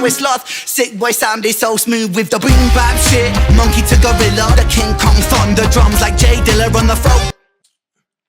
now it's lost. Sick boy sounded so smooth with the boom bap shit. Monkey to gorilla, the King Kong thunder drums like Jay Dilla on the throat.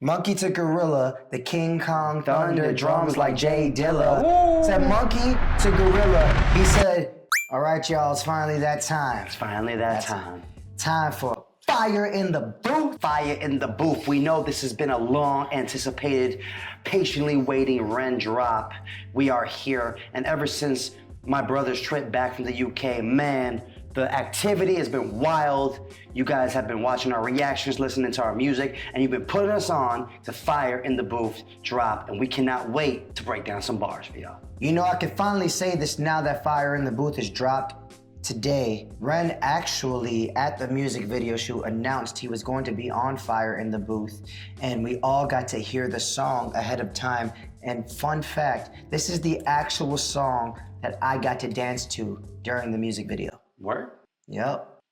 Monkey to gorilla, the King Kong thunder drums like Jay Dilla. Said monkey to gorilla. He said, all right, y'all, it's finally that time. It's finally that time. Time for fire in the booth. Fire in the booth. We know this has been a long anticipated, patiently waiting REN drop. We are here, and ever since my brother's trip back from the UK, man, the activity has been wild. You guys have been watching our reactions, listening to our music, and you've been putting us on to Fire in the Booth drop, and we cannot wait to break down some bars for y'all. You know, I can finally say this now that Fire in the Booth is dropped. Today, REN actually, at the music video shoot, announced he was going to be on Fire in the Booth, and we all got to hear the song ahead of time. And fun fact, this is the actual song that I got to dance to during the music video. Word? Yep.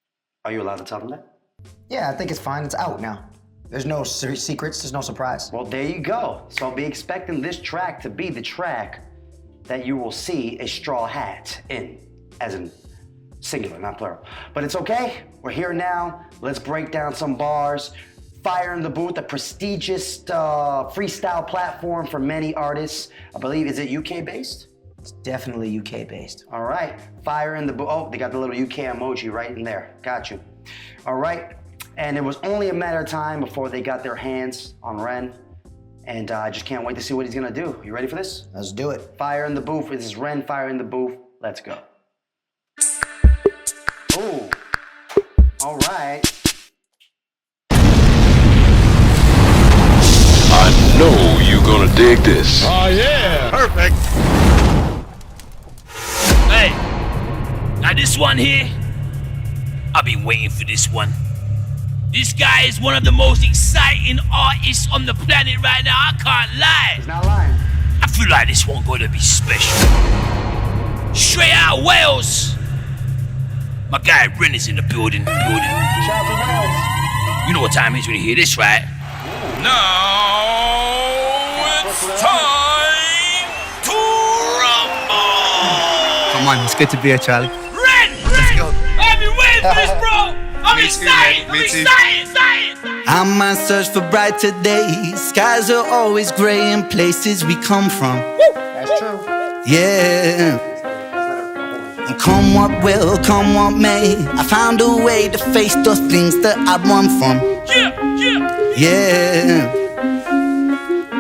Are you allowed to tell them that? Yeah, I think it's fine. It's out now. There's no secrets. There's no surprise. Well, there you go. So be expecting this track to be the track that you will see a Strawhat in, as in singular, not plural. But it's okay. We're here now. Let's break down some bars. Fire in the Booth, a prestigious freestyle platform for many artists. I believe, is it UK based? It's definitely UK based. All right, Fire in the Booth. Oh, they got the little UK emoji right in there. Got you. All right, and it was only a matter of time before they got their hands on REN. And I just can't wait to see what he's gonna do. You ready for this? Let's do it. Fire in the Booth. This is REN, Fire in the Booth. Let's go. Oh, all right. I know you're gonna dig this. Oh yeah, perfect. Hey, now this one here, I've been waiting for this one. This guy is one of the most exciting artists on the planet right now, I can't lie. He's not lying. I feel like this one gonna be special. Straight out of Wales. My guy REN is in the building. Shout out to Wales. You know what time it is when you hear this, right? Now it's time to rumble. Come on, it's good to be here, Charlie. REN! I've been waiting for this, bro! I'm excited! I'm excited! I'm on search for brighter days. Skies are always grey in places we come from. That's true. Yeah. And come what will, come what may, I found a way to face the things that I run from. Yeah.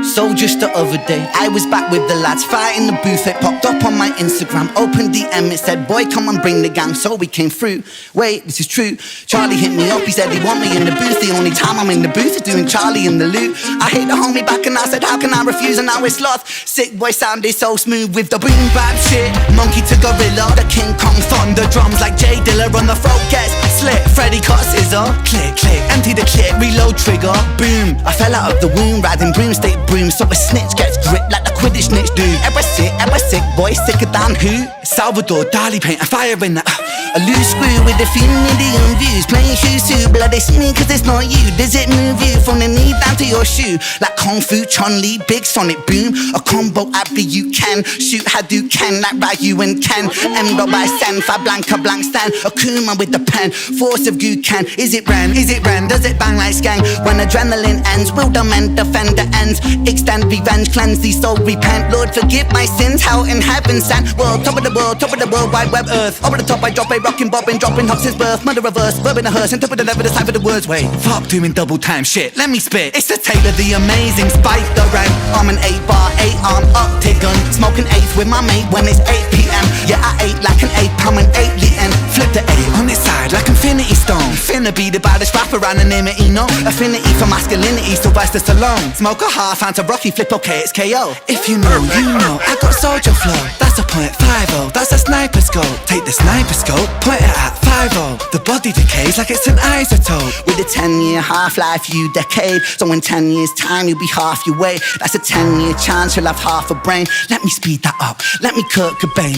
So just the other day, I was back with the lads, fighting the booth. It popped up on my Instagram, opened DM, it said, boy, come on, bring the gang. So we came through. Wait, this is true. Charlie hit me up, he said he want me in the booth. The only time I'm in the booth is doing Charlie in the loot. I hit the homie back and I said, how can I refuse? And now it's lost. Sick boy sounded so smooth with the boom bap shit. Monkey to gorilla, the King Kong thunder drums like Jay Dilla on the throat gets slit. Freddy cut scissor, click, click, empty the clip, reload trigger, boom. I fell out of the womb, riding broomstick broom. So a snitch gets gripped like the Quidditch snitch dude. Ever sick, boy, sicker than who? Salvador Dali paint a fire in that. A loose screw with a few million views. Playing shoes too, blood it's me cause it's not you. Does it move you from the knee down to your shoe? Like Kung Fu, Chun-Li, big sonic boom. A combo after you can. Shoot Hadouken like Ryu and Ken. M.Dot by Sen, Fa Blanca blank stand. Akuma with the pen, force of Gukan. Is it REN? Is it REN? Does it bang like Skang? When adrenaline ends, will the men defend the ends? Extend revenge, cleanse these soul, repent. Lord, forgive my sins, hell in heaven sent. World, top of the world, wide web earth. Over the top I drop a rockin' bobbin', dropping hop since birth. Mother reverse, verb in a hearse, and top of the level, the time for the words. Wait, fuck doing double time shit, let me spit. It's the tale of the amazing Spike the REN. I'm an 8-bar, 8-arm octagon. Smoking eighth with my mate when it's 8 p.m. Yeah, I ate like an 8 pound and 8 litin'. Flip the 8 on its side like Infinity Stone. Finna be the baddest rapper, anonymity, no. Affinity for masculinity, Sylvester Stallone. Smoke a half, anti Rocky, flip okay, it's KO. If you know, you know, I got soldier flow. That's a .50, that's a sniper scope. Take the sniper scope, point it at 50. The body decays like it's an isotope. With a 10-year half-life, you decade. So in 10 years time, you'll be half your weight. That's a 10-year chance, you'll have half a brain. Let me speed that up, let me Kurt Cobain.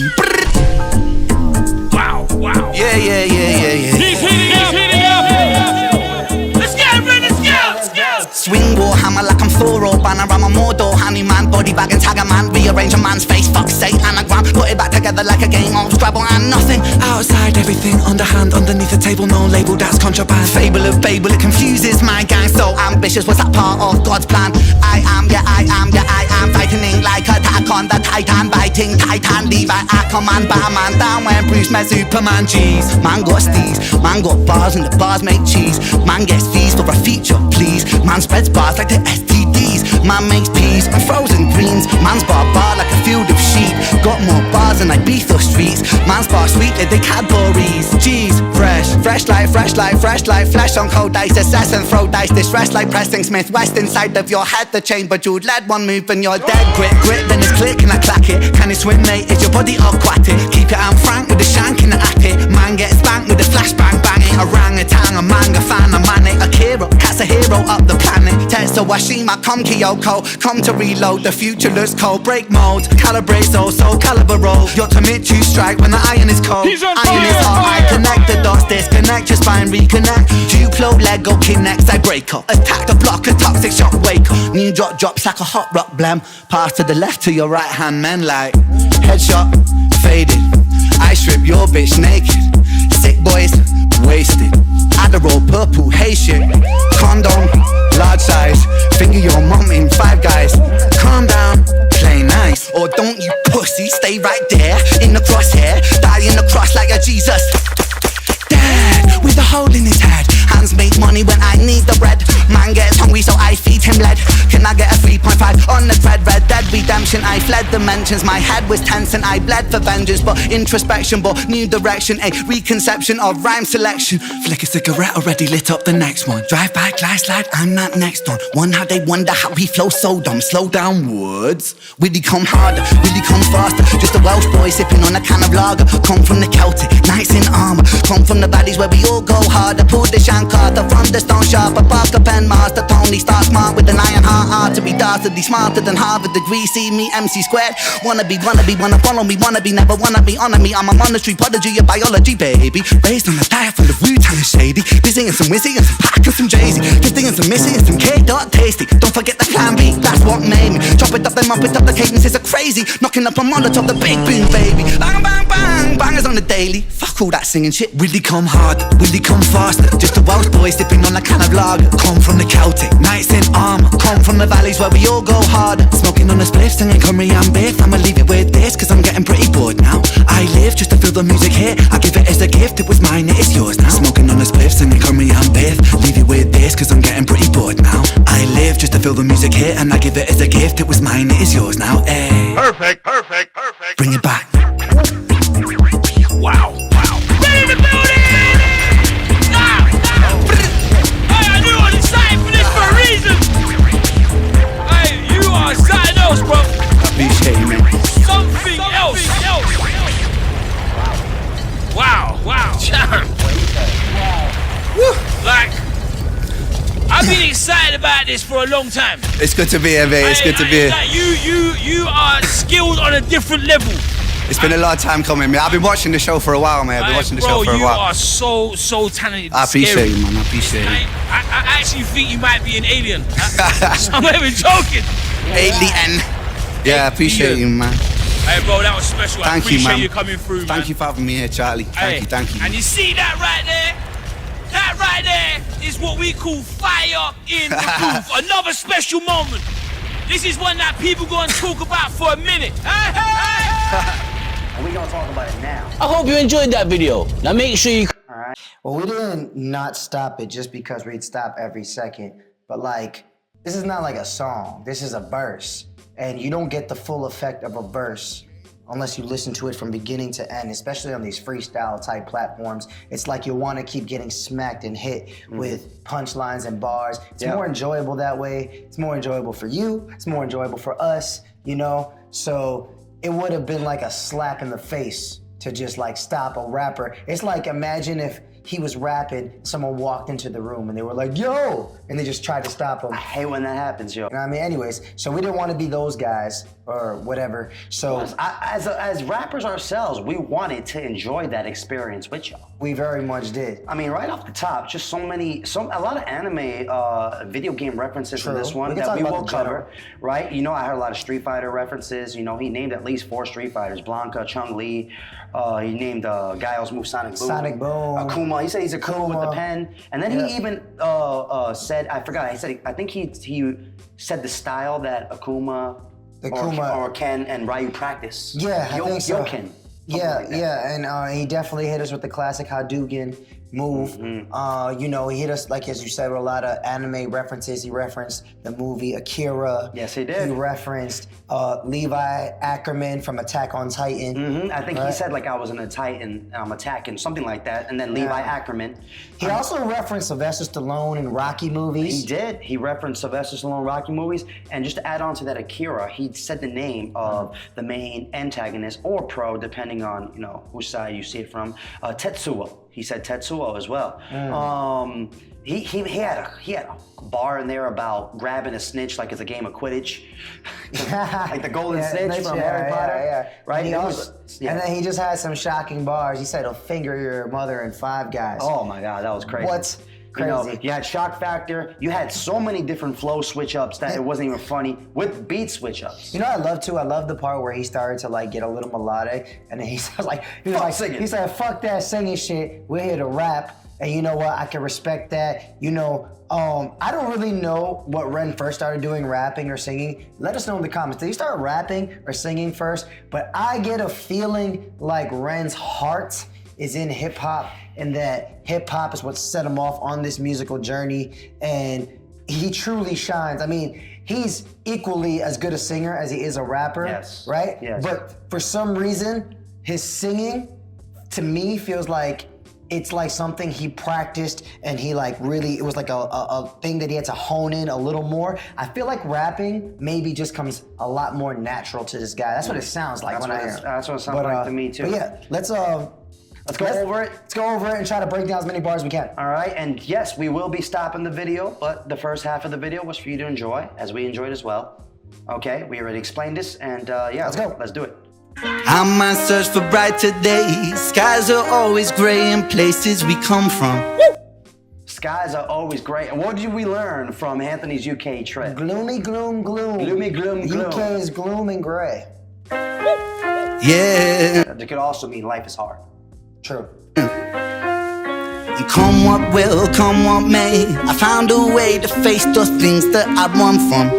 Wow. Yeah. He's heating up. Let's go. Swing warhammer like I'm Thor or Banner. I'm a Mordor, honey man, body bag and tag a man. Rearrange a man's face, fuck's sake, anagram. Put it back together. together like a game of Scrabble and nothing. Outside everything, underhand, underneath the table, no label, that's contraband. Fable of Babel, it confuses my gang. So ambitious, was that part of God's plan? I am frightening like attack on the Titan, biting Titan, Levi, Aquaman, Batman, down when Bruce met Superman. G's, man got steez, man got bars and the bars make cheese. Man gets fees for a feature, please. Man spreads bars like the STDs. Man makes peas and frozen greens. Man's bar like a field of sheep. Got more bars than Ibiza streets. Man's bar sweet like the Cadbury's. G's, fresh like flesh on cold ice. Assess and throw dice. Distress like Preston Smith West inside of your head. The chamber jeweled lead, one move and you're dead. Grip, then it's click and I clack it. Can you swim, mate? Is your body aquatic? Keep it on frank with the shank in the attic. Man gets spanked with the flashbang banging. Orangutan, a manga fan, a manic Akira, cat's a hero up the planet. Tetsuo Washima, come Kyoko, come to reload. The future looks cold, break modes, calibrate so caliber roll. You're to commit to strike when the iron is cold. Iron is hot, I connect the dots, disconnect your spine, reconnect. Duplo, Lego, Kinects, I break up. Attack the block, a toxic shock, wake up. New drops like a hot rock blem. Pass to the left to your right hand, men like headshot, faded. I strip your bitch naked. Sick boys, wasted. Adderall, purple, hey shit. Condom, large size. Finger your mum in Five Guys. Calm down, play nice. Or don't you pussy, stay right there. In the crosshair, die in the cross like a Jesus. Dad, with a hole in his head. Hands make money when I need the bread. Man gets hungry so I feed him lead. Can I get a 3.5 on the thread? Red Dead Redemption, I fled dimensions. My head was tense and I bled for vengeance. But introspection, but new direction. A reconception of rhyme selection. Flick a cigarette, already lit up the next one. Drive by, glide, slide, I'm that next one. One how they wonder how we flow so dumb. Slow down words. Really come harder, really come faster. Just a Welsh boy sipping on a can of lager. Come from the Celtic, knights in armor. Come from the valleys where we all go harder. Pull the Shankar, from the stone sharp. A Parker pen master, Tony Stark smart with an iron heart to be dastardly smarter than Harvard degree. See me, MC squared. Wanna follow me, wanna be, never wanna be, honor me. I'm a monetary prodigy of biology, baby. Raised on a diet full of Wu-Tang and shady. Busy and some Wizzy and some Pac and some Jay-Z. Gifting and some Missy and some K-Dot tasty. Don't forget the Plan B, that's what made me. Chop it up, then mop it up, the cadences are crazy. Knocking up a Molotov, the big boom, baby. Bang, bang, bang, bangers on the daily. Fuck all that singing shit. Really come hard, really come faster. Just a Welsh boy sipping on a can of lager. Come from the Celtic, knights in armor. Come from the valleys where we all go harder. Smoking on a spliff, singing Curry and Biff. I'ma leave it with this, cause I'm getting pretty bored now. I live just to feel the music here. I give it as a gift, it was mine, it is yours now. Smoking on a spliff, singing Curry and Biff. Leave it with this, cause I'm getting pretty bored now. I live just to feel the music here, and I give it as a gift, it was mine, it is yours now. Ay. Perfect. Bring it back. Wow. Ready to build it! Hey, I knew I was excited for this for a reason! Hey, you are something else, bro! Appreciate you, man. Something else! Wow. Like, I've been excited about this for a long time. It's good to be here, mate. It's good to be here. Like you are skilled on a different level. It's been a long time coming, man. I've been watching the show for a while, man. I've been watching the show for a while. You are so talented. I appreciate you, man. I appreciate you. I actually think you might be an alien. I'm not even joking. Alien. Yeah, I appreciate you, man. Hey, bro, that was special. Thank I you, appreciate man. you coming through, man. Thank you for having me here, Charlie. Thank you. And you see that right there? That right there is what we call fire in the booth. Another special moment. This is one that people gonna talk about for a minute. And we gonna talk about it now. I hope you enjoyed that video. Now make sure you... Alright. Well, we didn't not stop it just because we'd stop every second. But like, this is not like a song. This is a verse. And you don't get the full effect of a verse unless you listen to it from beginning to end, especially on these freestyle type platforms. It's like you want to keep getting smacked and hit with punchlines and bars. It's more enjoyable that way. It's more enjoyable for you. It's more enjoyable for us, you know? So it would have been like a slap in the face to just like stop a rapper. It's like, imagine if he was rapping, someone walked into the room and they were like, yo! And they just tried to stop him. I hate when that happens, yo. You know what I mean? Anyways, so we didn't want to be those guys or whatever. So As rappers ourselves, we wanted to enjoy that experience with y'all. we very much did. I mean, right off the top, just a lot of anime video game references in this one We can that talk we about will the genre. cover, right? You know, I heard a lot of Street Fighter references. You know, he named at least 4 Street Fighters: Blanca, Chun-Li. He named Guile's move Sonic Boom. Sonic Boom. Akuma. He said he's Akuma with the Akuma. pen. And then he even said, I forgot. He said I think he said the style that Akuma. Or Ken and Ryu practice. Yeah, I think so. Yoken. Yeah, and he definitely hit us with the classic Hadouken move. You know, he hit us, like as you said, with a lot of anime references. He referenced the movie Akira. Yes, he did. He referenced Levi Ackerman from Attack on Titan. I think he said like I was in a Titan, I'm attacking, something like that. And then Levi Ackerman. He also referenced Sylvester Stallone in Rocky movies. He did. He referenced Sylvester Stallone Rocky movies. And just to add on to that Akira, he said the name of the main antagonist or pro, depending on, you know, which side you see it from. Tetsuo. He said Tetsuo as well. He had a bar in there about grabbing a snitch like it's a game of Quidditch. Like the golden snitch from Harry Potter. Right? And then he just had some shocking bars. He said he'll finger your mother in 5 Guys. Oh my God, that was crazy. What's crazy? You know, you had shock factor. You had so many different flow switch ups that it wasn't even funny with beat switch ups. You know, I love the part where he started to like get a little melodic, and then he was singing. He said, "Fuck that singing shit. We're here to rap." And you know what? I can respect that. You know, I don't really know what Ren first started doing, rapping or singing. Let us know in the comments. Did he start rapping or singing first? But I get a feeling like Ren's heart is in hip hop, and that hip hop is what set him off on this musical journey. And he truly shines. I mean, he's equally as good a singer as he is a rapper. Yes. Right? Yes. But for some reason, his singing to me feels like it's like something he practiced and he like really, it was like a thing that he had to hone in a little more. I feel like rapping maybe just comes a lot more natural to this guy. That's what it sounds like when I hear it. That's what it sounds like to me too. But yeah, let's go over it. Let's go over it and try to break down as many bars as we can. All right, and yes, we will be stopping the video, but the first half of the video was for you to enjoy, as we enjoyed as well. Okay, we already explained this, and yeah, let's go. Let's do it. I'm on search for brighter days. Skies are always gray in places we come from. Skies are always great. And what did we learn from Anthony's UK trip? Gloomy, gloom, gloom. Gloomy, gloom, gloom. UK is gloom and gray. Yeah. It could also mean life is hard. True. And come what will, come what may, I found a way to face the things that I run from.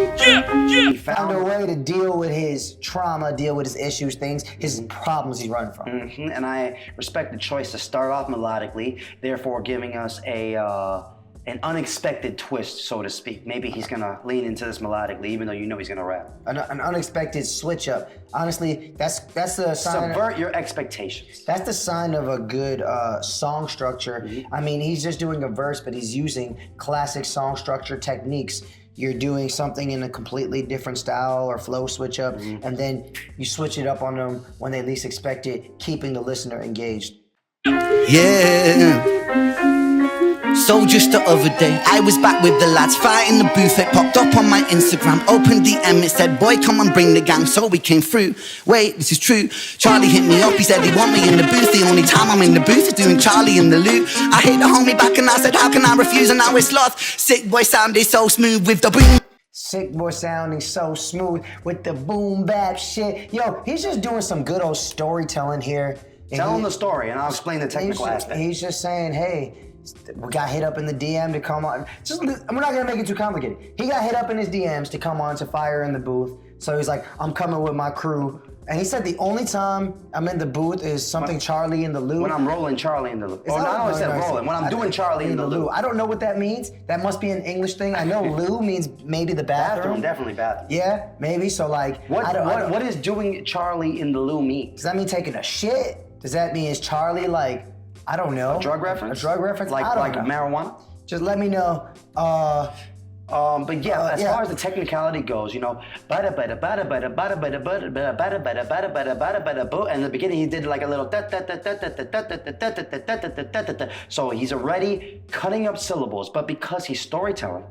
He Found a way to deal with his trauma, deal with his issues, his problems he's running from. And I respect the choice to start off melodically, therefore giving us an unexpected twist, so to speak. Maybe he's gonna lean into this melodically, even though you know he's gonna rap. An unexpected switch up. Honestly, that's the sign. Subvert your expectations. That's the sign of a good song structure. I mean, he's just doing a verse, but he's using classic song structure techniques. You're doing something in a completely different style or flow switch up, and then you switch it up on them when they least expect it, keeping the listener engaged. Yeah. So just the other day, I was back with the lads, fighting the booth. It popped up on my Instagram, opened DM, it said, boy, come on, bring the gang. So we came through. Wait, this is true. Charlie hit me up, he said he want me in the booth. The only time I'm in the booth is doing Charlie in the loot. I hit the homie back and I said, how can I refuse? And now it's lost. Sick boy sounded so smooth with the boom. Sick boy sounding so smooth with the boom bap shit. Yo, he's just doing some good old storytelling here. Tell him the story and I'll explain the technical aspect. He's just saying, hey, we got hit up in the DM to come on. We're not gonna make it too complicated. He got hit up in his DMs to come on to Fire in the Booth. So he's like, I'm coming with my crew. And he said the only time I'm in the booth is something Charlie in the Loo. When I'm rolling Charlie in the Loo. Or not always said rolling, when I'm doing Charlie in the Loo. I don't know what that means. That must be an English thing. I know Loo means maybe the bathroom. Definitely bathroom. Yeah, maybe. So like, what is doing Charlie in the Loo mean? Does that mean taking a shit? Does that mean is Charlie like, I don't know. A drug reference? A drug reference? Like I don't know. marijuana? Just let me know. But yeah, as far as the technicality goes, you know, and in the beginning he did like a little so he's already cutting up syllables, but because he's storytelling,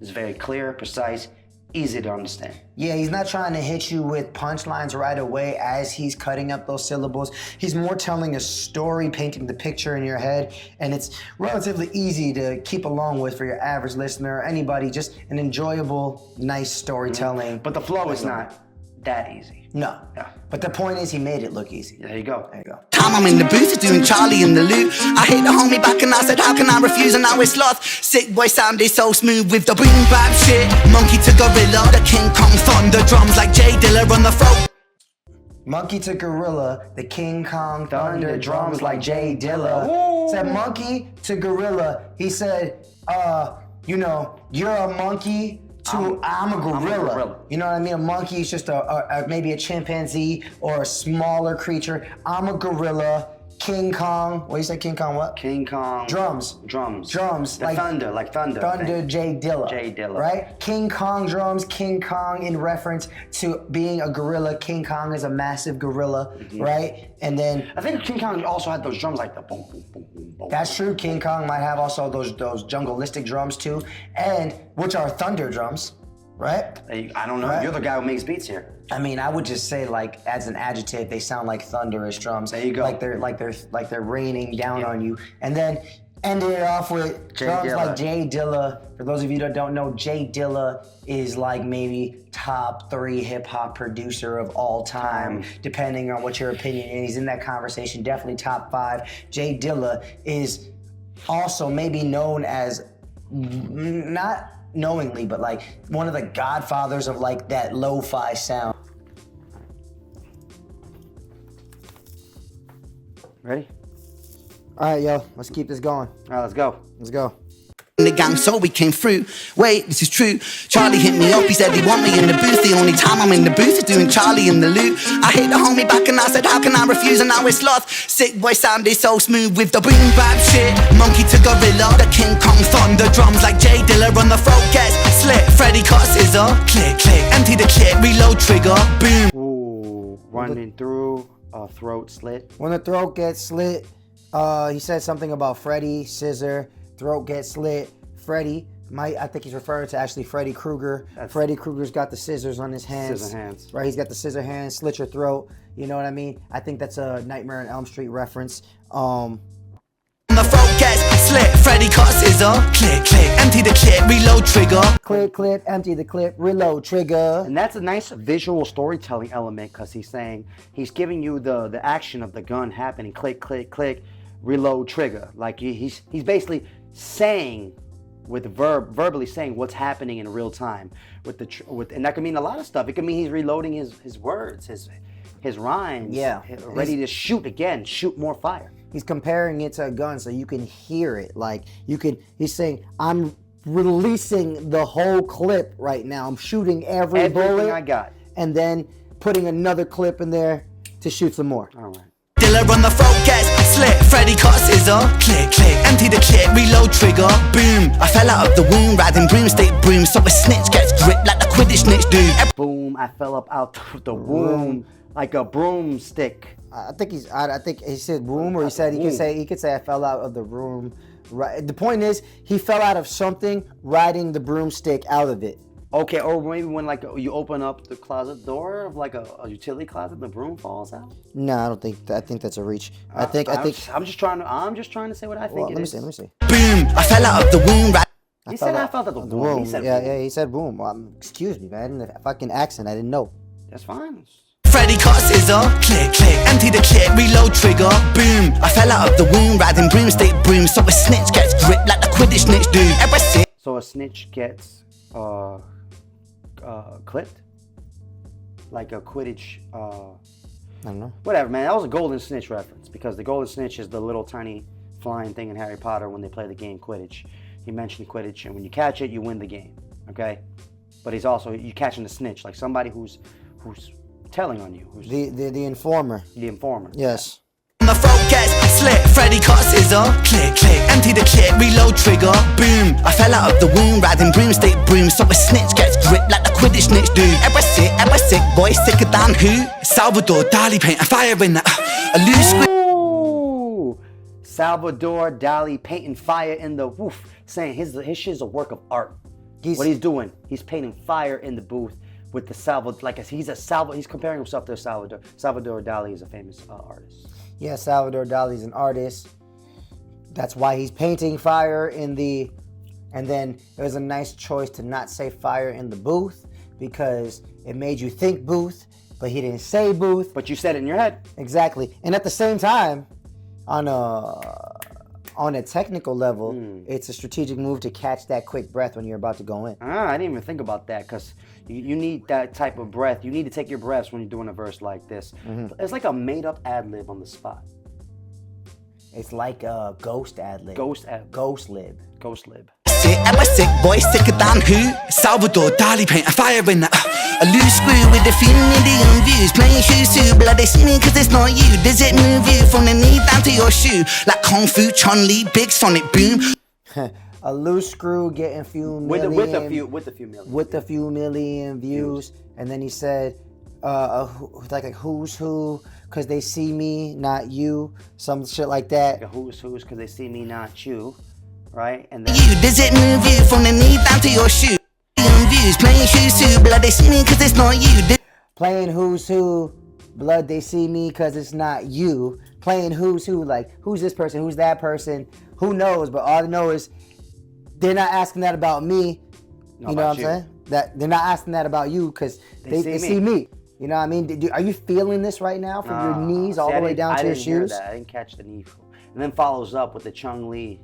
it's very clear, precise, easy to understand. Yeah, he's not trying to hit you with punchlines right away as he's cutting up those syllables. He's more telling a story, painting the picture in your head, and it's relatively easy to keep along with for your average listener or anybody, just an enjoyable, nice storytelling. But the flow is not that easy. No. Yeah. But the point is he made it look easy. There you go. There you go. Time I'm in the booth doing Charlie in the loot. I hit the homie back and I said, how can I refuse? And now it's lost. Sick boy sounded so smooth with the boom bap shit. Monkey to gorilla, the King Kong thunder drums like Jay Dilla on the throat. Monkey to gorilla, the King Kong thunder drums like Jay Dilla. Said monkey to gorilla. He said, you know, you're a monkey. I'm a gorilla. You know what I mean? A monkey is just maybe a chimpanzee or a smaller creature. I'm a gorilla. King Kong. What do you say? King Kong what? King Kong. Drums. Like thunder. Thunder, Jay Dilla. Jay Dilla. Right? King Kong drums. King Kong in reference to being a gorilla. King Kong is a massive gorilla, right? And then I think King Kong also had those drums like the boom, boom, boom, boom, boom. that's true. King Kong might have also those jungleistic drums too, and which are thunder drums, right? I don't know. Right. You're the guy who makes beats here. I mean, I would just say like as an adjective, they sound like thunderous drums. There you go. Like they're raining down on you, and then ended it off with drums like Jay Dilla. For those of you that don't know, Jay Dilla is like maybe top 3 hip hop producer of all time, depending on what your opinion is. He's in that conversation, definitely top 5. Jay Dilla is also maybe known as, not knowingly, but like one of the godfathers of like that lo-fi sound. Ready? All right, yo, let's keep this going. All right, let's go. Let's go. The gang, so we came through. Wait, this is true. Charlie hit me up, he said he want me in the booth. The only time I'm in the booth is doing Charlie in the loot. I hit the homie back and I said, how can I refuse? And now it's lost. Sick boy sounded so smooth with the boom bap shit. Monkey to gorilla, the King Kong thunder drums like Jay Dilla on the throat gets slit. Freddy cut scissor, click, click, empty the clip, reload trigger, boom. Ooh, running through a throat slit. When the throat gets slit, he said something about Freddy, scissor, throat gets slit. Freddy, I think he's referring to actually Freddy Krueger. Freddy Krueger's got the scissors on his hands. Scissor hands. Right, he's got the scissor hands, slit your throat. You know what I mean? I think that's a Nightmare on Elm Street reference. The throat gets slit, Freddy cut scissor, click, click, empty the clip, reload trigger. Click, clip, empty the clip, reload trigger. And that's a nice visual storytelling element because he's giving you the action of the gun happening, click, click, click, reload trigger. Like he's basically saying verbally saying what's happening in real time and that can mean a lot of stuff. It can mean he's reloading his words, his rhymes. Yeah. Ready to shoot again, shoot more fire. He's comparing it to a gun so you can hear it. Like he's saying, I'm releasing the whole clip right now. I'm shooting everything bullet I got. And then putting another clip in there to shoot some more. All right. Dilla on the throat gets slit, Freddy cut scissor, click, click, empty the clip, reload trigger, boom. I fell out of the womb, riding broomstick broom, so a snitch gets gripped like the Quidditch snitch do. Boom, I fell up out of the womb like a broomstick. I think he said boom, or he could say I fell out of the room. Right. The point is he fell out of something, riding the broomstick out of it. Okay, or maybe when like you open up the closet door of like a utility closet, the broom falls out. No, I don't think. I think that's a reach. I'm just trying to say what I think. Let me see. Boom! I fell out of the womb. He said I fell out of the womb. He said yeah, he said boom. Excuse me, man. The fucking accent, I didn't know. That's fine. Freddy cut scissor, click, click, empty the clip, reload trigger, boom. I fell out of the womb, riding broomstick broom, so a snitch gets gripped like the Quidditch snitch do. Ever since. So a snitch gets clipped? Like a Quidditch, I don't know. Whatever, man. That was a golden snitch reference because the golden snitch is the little tiny flying thing in Harry Potter when they play the game Quidditch. He mentioned Quidditch, and when you catch it, you win the game, okay? But he's also, you catching the snitch, like somebody who's telling on you. Who's the informer. The informer. Yes. The the throat gets slit. Freddy cut scissor. Click, click, empty the clip, reload trigger. Boom, I fell out of the womb, riding broomstick broom. So a snitch gets gripped like the Quidditch snitch do. Ever sick, boy, sicker than who? Salvador Dali paint a fire in a loose screw. Ooh. Salvador Dali painting fire in the woof, saying his shit's a work of art. What he's doing, he's painting fire in the booth with the Salvador, like he's comparing himself to a Salvador. Salvador Dali is a famous artist. Yeah, Salvador Dali's an artist. That's why he's painting fire in the, and then it was a nice choice to not say fire in the booth because it made you think booth, but he didn't say booth. But you said it in your head. Exactly. And at the same time, on a technical level, it's a strategic move to catch that quick breath when you're about to go in. I didn't even think about that because you need that type of breath. You need to take your breaths when you're doing a verse like this. It's like a made-up ad-lib on the spot. It's like a ghost ad-lib. Ghost lib. Ghost lib. Ever sick, boy, sicker than who? Salvador Dali paint a fire in a loose screw with a few million views. Playing shoes too, bloody see me cause it's not you. Does it move you from the knee down to your shoe? Like Kung Fu, Chun-Li, big sonic boom. A loose screw getting few million. With a few million views. And then he said, like who's who, cause they see me, not you. Some shit like that. Like a who's cause they see me, not you. Right? And then does it move you from the knee down to your shoe? Views, playing shoes too, blood they see me cause it's not you. Playing who's who, blood they see me cause it's not you. Playing who's who, like who's this person, who's that person, who knows? But all I know is they're not asking that about me. You know what I'm saying? That they're not asking that about you because they see me. You know what I mean? Are you feeling this right now from your knees all the way down to your shoes? I didn't catch the knee. And then follows up with the Chun-Li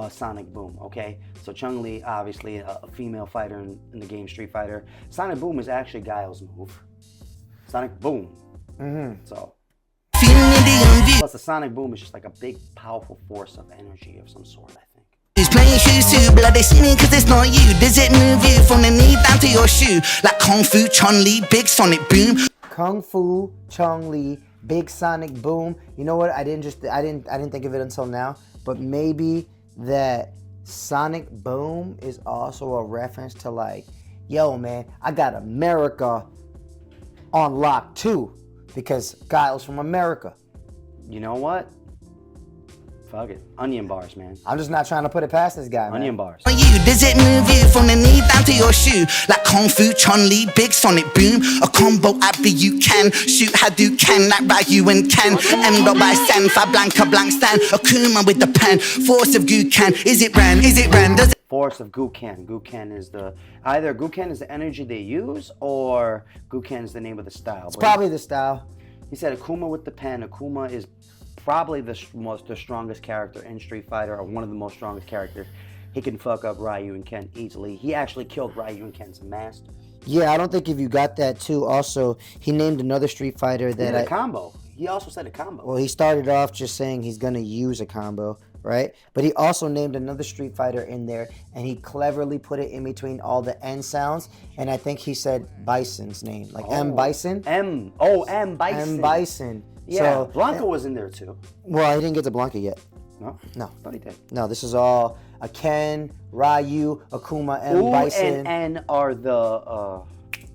Sonic Boom, okay? So Chun-Li, obviously a female fighter in the game Street Fighter. Sonic Boom is actually Guile's move. Sonic Boom. So. Plus the Sonic Boom is just like a big, powerful force of energy of some sort, I think. He's playing shoes too, blood they see me cause it's not you. Does it move you from the knee down to your shoe? Like Kung Fu, Chun-Li, big sonic boom. Kung Fu, Chun-Li, big sonic boom. You know what? I didn't think of it until now, but maybe that Sonic Boom is also a reference to like, yo man, I got America on lock too, because Guile's from America. You know what? Fuck it. Onion bars, man. I'm just not trying to put it past this guy, man. Onion bars. Does it move you from the knee down to your shoe? Like Kung Fu, Chun-Li, big sonic boom. A combo Abby you can. Shoot Hadouken like Ryu and Ken. M. by Sen, Fa Blanca blank stand. Akuma with the pen. Force of Gukan. Is it Ren? Is it Ren? Does it Force of Gukan. Gukan is either Gukan is the energy they use or Gukan is the name of the style. It's probably the style. He said Akuma with the pen. Akuma is probably the strongest character in Street Fighter, or one of the most strongest characters. He can fuck up Ryu and Ken easily. He actually killed Ryu and Ken's master. Yeah, I don't think if you got that too. Also, he named another Street Fighter that a combo. He also said a combo. Well, he started off just saying he's gonna use a combo, right? But he also named another Street Fighter in there, and he cleverly put it in between all the N sounds. And I think he said Bison's name, like M Bison. M Bison. M Bison. Yeah, so, Blanca was in there too. Well, he didn't get to Blanca yet. No? No. I thought he did. No, this is all a Ken, Ryu, Akuma, M Bison. Ooh and N are the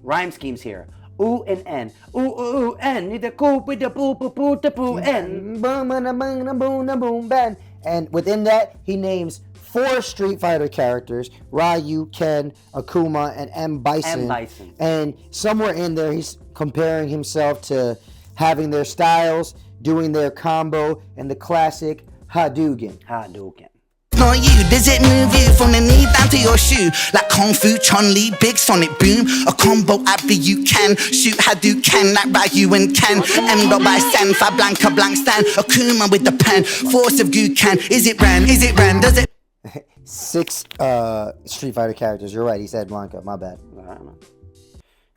rhyme schemes here. Ooh and N. Ooh, N. Need the coop with the boo, N. Boom, boom, boom, boom, bang. And within that, he names 4 Street Fighter characters: Ryu, Ken, Akuma, and M Bison. And somewhere in there, he's comparing himself to having their styles, doing their combo, and the classic Hadouken. not you? Does it move you from the knee down to your shoe? Like Kung Fu, Chun-Li, big sonic boom. A combo Abby you can. Shoot Hadouken like Ryu and Ken. M. by Sen, Fa Blanca blank stand. Akuma with the pen. Force of Gukan. Is it Ren? Is it Ren? Does it? 6 Street Fighter characters. You're right. He said Blanca. My bad. I don't know.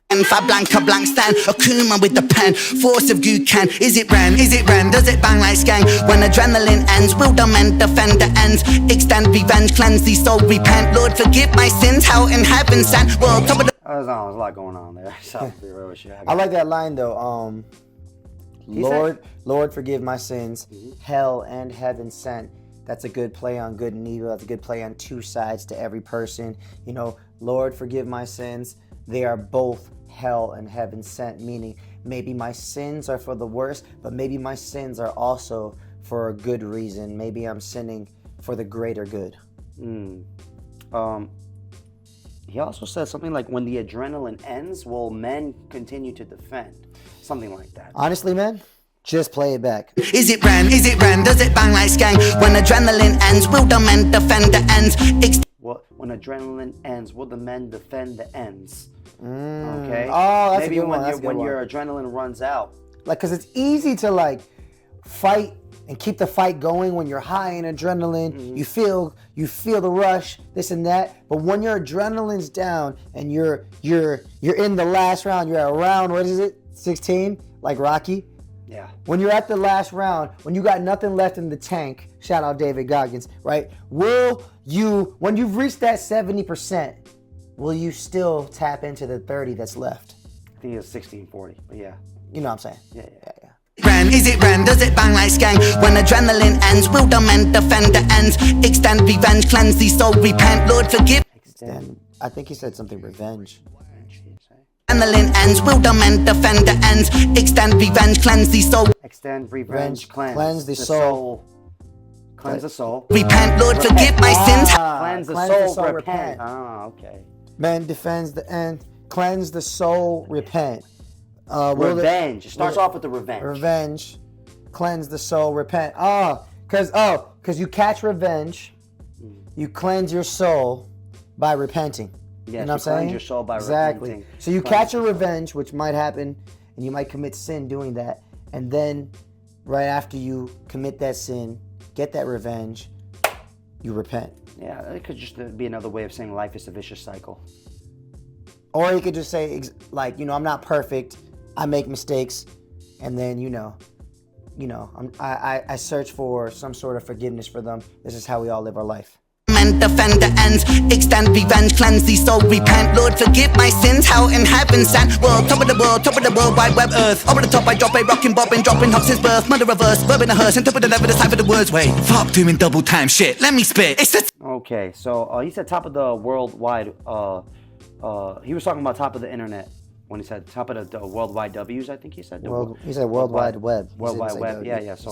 And Fa Blanca blank stand. Akuma with the pen. Force of Gukan. Is it Ren? Is it Ren? Does it bang like skang? When adrenaline ends, will the men defend the ends? Extend revenge, cleanse these soul, repent. Lord, forgive my sins. Hell in heaven sent. World top of the. There's a lot going on there. So, I like that line though. Lord, forgive my sins. Hell and heaven sent. That's a good play on good and evil. That's a good play on two sides to every person. You know, Lord, forgive my sins. They are both hell and heaven sent, meaning maybe my sins are for the worst, but maybe my sins are also for a good reason. Maybe I'm sinning for the greater good. He also said something like, when the adrenaline ends, will men continue to defend? Something like that. Honestly, man, just play it back. Is it Ren? Is it Ren? Does it bang like skang? When adrenaline ends, will the men defend the ends? When adrenaline ends, will the men defend the ends? Okay. Oh, that's maybe a good one. when your adrenaline runs out. Like, cause it's easy to like fight and keep the fight going when you're high in adrenaline. You feel the rush, this and that. But when your adrenaline's down and you're in the last round, you're at round, what is it, 16, like Rocky. Yeah. When you're at the last round, when you got nothing left in the tank, shout out David Goggins, right? When you've reached that 70%, will you still tap into the 30 that's left? I think it's 16-40, but yeah. You know what I'm saying? Yeah. Ren, is it Ren? Does it bang like skang? When adrenaline ends, will the men defend the ends? Extend revenge, cleanse the soul, repent, Lord forgive. I think he said something revenge. Adrenaline ends, will the men defend the ends? Extend revenge, cleanse the soul. Extend revenge, cleanse the soul. Cleanse the soul. Repent, Lord forgive my sins. Cleanse the soul, repent. Ah, okay. Man defends the end. Cleanse the soul, repent. Revenge. It starts off with the revenge. Revenge. Cleanse the soul, repent. Because you catch revenge, you cleanse your soul by repenting. Yes, you know what I'm saying? Cleanse your soul by repenting. So you catch a revenge, which might happen, and you might commit sin doing that. And then, right after you commit that sin, get that revenge, you repent. Yeah, it could just be another way of saying life is a vicious cycle. Or you could just say, I'm not perfect. I make mistakes, and then I search for some sort of forgiveness for them. This is how we all live our life. Men defend the ends, extend revenge, cleanse the soul, repent, Lord forgive my sins. How in heaven sent, world, top of the world wide web earth. Over the top I drop a rockin' bobbin', dropping hops his birth, mother reverse, verb in a hearse, and top of the level, the type of the words. Wait, fuck doing double time shit. Let me spit. It's the okay. So he said top of the worldwide. He was talking about top of the internet. When he said top of the worldwide W's, I think he said. He said World Wide Web. World Wide Web, yeah. So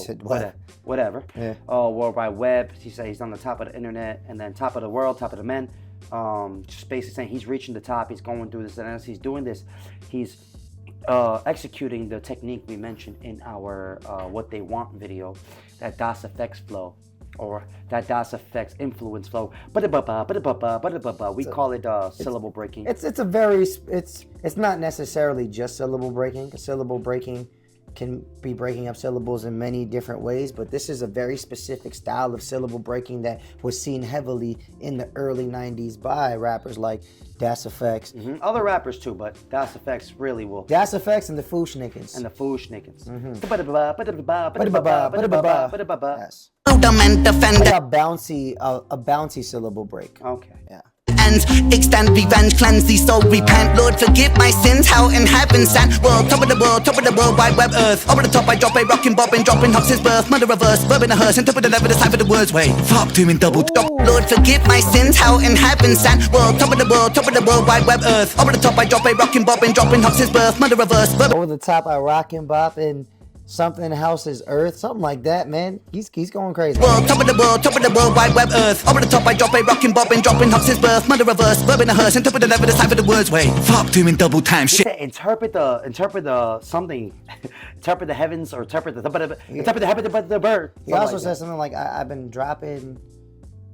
whatever. Yeah. World Wide Web. He said he's on the top of the internet, and then top of the world, top of the men. Just basically saying he's reaching the top. He's going through this, and as he's doing this, he's executing the technique we mentioned in our What They Want video, that DOS effects flow. Or that DOS effects influence flow. We call it syllable breaking. It's not necessarily just syllable breaking, because syllable breaking can be breaking up syllables in many different ways, but this is a very specific style of syllable breaking that was seen heavily in the early 90s by rappers like DOS Effects. Other rappers too, but DOS Effects really will. DOS Effects and the Fooshnickens. Yes. A bouncy syllable break. Okay. Yeah. Ends, extend revenge, cleanse the soul, repent, Lord forgive my sins. How in heaven sent, world, top of the world wide web earth. Over the top I drop a rockin' bobbin', dropping hops his birth, mother reverse, verb in a hearse, and top of the level, the type of the words. Wait, fuck doing double drop. Lord forgive my sins. How in heaven sent, world, top of the world wide web earth. Over the top I drop a rockin' bobbin', dropping hops his birth, mother reverse, verb. Over the top I rockin' boppin'. Something houses earth, something like that, man. He's going crazy. World, top of the world wide web earth. Over the top I drop a rockin' bobbin', dropping hops his birth, mother reverse, verb in a hearse, and top of the level, the type of the words. Wait, fuck doing double time shit. Interpret the something, interpret the heavens, or interpret the bird. He also said something like, I've been dropping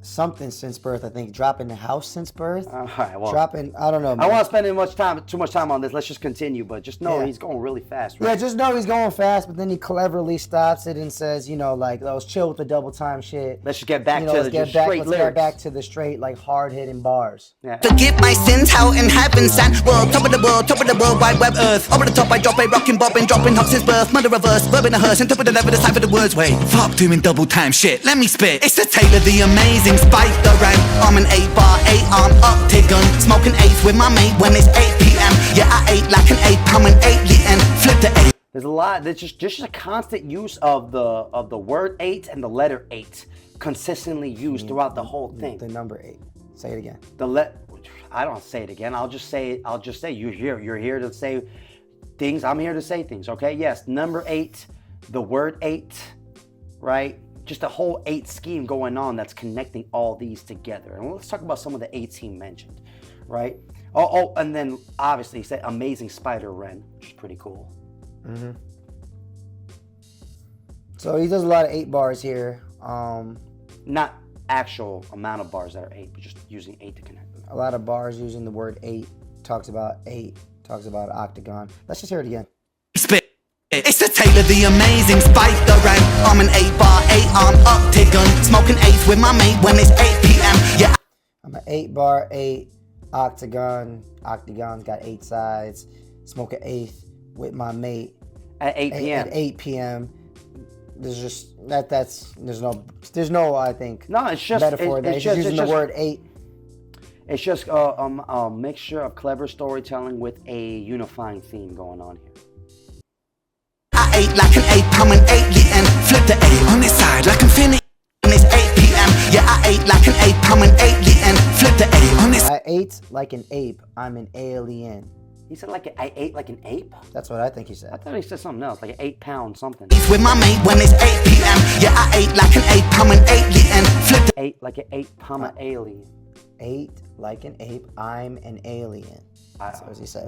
something since birth. I think dropping the house since birth. All right, well, dropping. I don't know. Man. I won't spend too much time on this. Let's just continue. But just know he's going really fast. Right? Yeah, just know he's going fast. But then he cleverly stops it and says, let's chill with the double time shit. Let's just get back to the straight lyrics. Let's get back to the straight, hard hitting bars. Yeah. Forgive my sins. How in heaven sent, world, top of the world wide web earth. Over the top I drop a rockin' bobbin', dropping hops his birth, mother reverse, verb in a hearse, and top of the level, the type of the words. Wait, fuck doing double time shit. Let me spit. It's the tale of the amazing Spike the Ren. I'm an 8-bar, 8-arm octagon, smoking 8 with my mate when it's 8 p.m. Yeah, I ate like an 8 pound and 8 eating. Flip the 8. There's a lot. There's just a constant use of the word 8 and the letter 8, consistently used throughout the whole thing. The number 8. Say it again. I don't say it again. I'll just say you're here. You're here to say things. I'm here to say things. Okay. Yes. Number 8. The word 8. Right. Just a whole 8 scheme going on that's connecting all these together. And let's talk about some of the 8s he mentioned. Right. Oh, and then obviously he said Amazing Spider Ren, which is pretty cool. Mm-hmm. So he does a lot of 8 bars here. Not actual amount of bars that are 8, but just using 8 to connect them. A lot of bars using the word 8. Talks about 8. Talks about octagon. Let's just hear it again. Spit. It's the tale of the amazing Spider Ren. I'm an 8-bar, 8-arm octagon, smoking 8s with my mate when it's 8 p.m. Yeah. I'm an 8-bar, 8 octagon. Octagon's got 8 sides. Smoke an 8th with my mate at 8 p.m. At 8 p.m. There's just there's no I think it's just metaphor. It's just using the word 8. It's just a mixture of clever storytelling with a unifying theme going on here. I ate like an ape, I'm an alien. Flip the 8 on its side like infinity when it's 8 p.m. Yeah, I ate like an ape, I'm an alien. Flip the 8 on its I ate like an ape, I'm an alien. He said I ate like an ape? That's what I think he said. I thought he said something else, like an 8-pound something. with my mate when it's 8 p.m. Yeah, I ate like an ape, I'm an alien. Flip the 8 like an 8-pound alien. 8 like an ape, I'm an alien. That's what he said.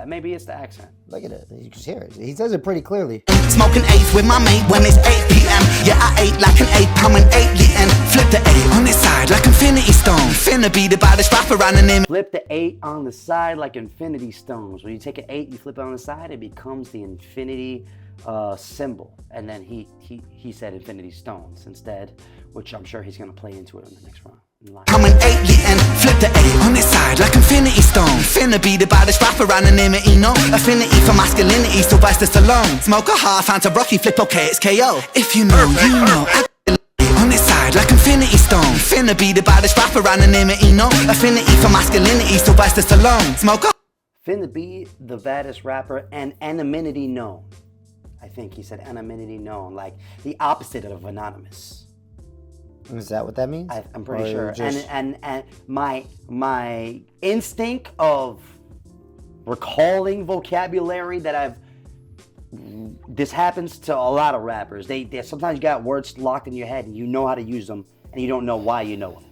Maybe it's the accent. Look at it. You can hear it. He says it pretty clearly. Smoking 8s with my mate when it's 8 p.m. Yeah, I ate like an ape, I'm an alien. Flip the 8 on its side like infinity stone. Finna be the baddest rapper around the name. Flip the 8 on the side like infinity stones. When you take an 8, you flip it on the side, it becomes the infinity symbol. And then he said infinity stones instead, which I'm sure he's gonna play into it in the next round. I'm an alien, flip the 8 on its side like infinity stone. Finna be the baddest rapper around the name of Eno. Affinity for masculinity, Sylvester Stallone. Smoke a half, Anta Rocky, flip okay, it's KO. If you know, you know. On its side like infinity stone. Finna be the baddest rapper around the name of Eno. Affinity for masculinity, Sylvester Stallone. Smoke a finna be the baddest rapper and anonymity known. I think he said anonymity known, like the opposite of anonymous. Is that what that means? I'm pretty sure. And my instinct of recalling vocabulary that this happens to a lot of rappers. They sometimes you got words locked in your head and you know how to use them and you don't know why you know them.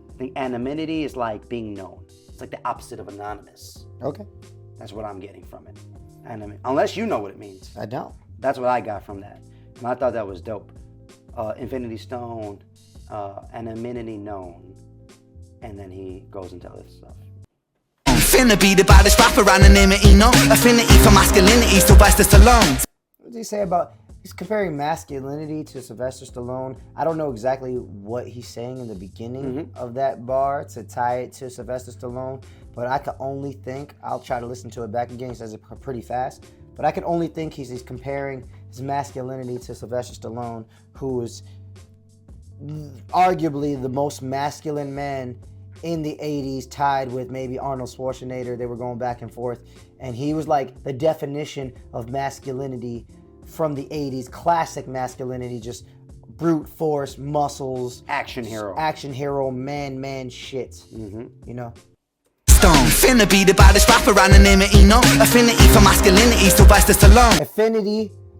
I think anonymity is like being known. It's like the opposite of anonymous. Okay. That's what I'm getting from it. Unless you know what it means. I don't. That's what I got from that. And I thought that was dope. Infinity Stone. Anonymity known, and then he goes into other stuff. Finna be the baddest rapper around the name of Eno. Affinity for masculinity, Sylvester Stallone. What does he say about? He's comparing masculinity to Sylvester Stallone. I don't know exactly what he's saying in the beginning of that bar to tie it to Sylvester Stallone, but I can only think. I'll try to listen to it back again. He says it pretty fast, but I can only think he's comparing his masculinity to Sylvester Stallone, who is arguably the most masculine man in the 80s, tied with maybe Arnold Schwarzenegger. They were going back and forth, and he was like the definition of masculinity from the 80s, classic masculinity, just brute force, muscles, action hero, man shit. You know. Stone, finna be the baddest rapper around the name of Eno. Affinity for masculinity, Sylvester Stallone.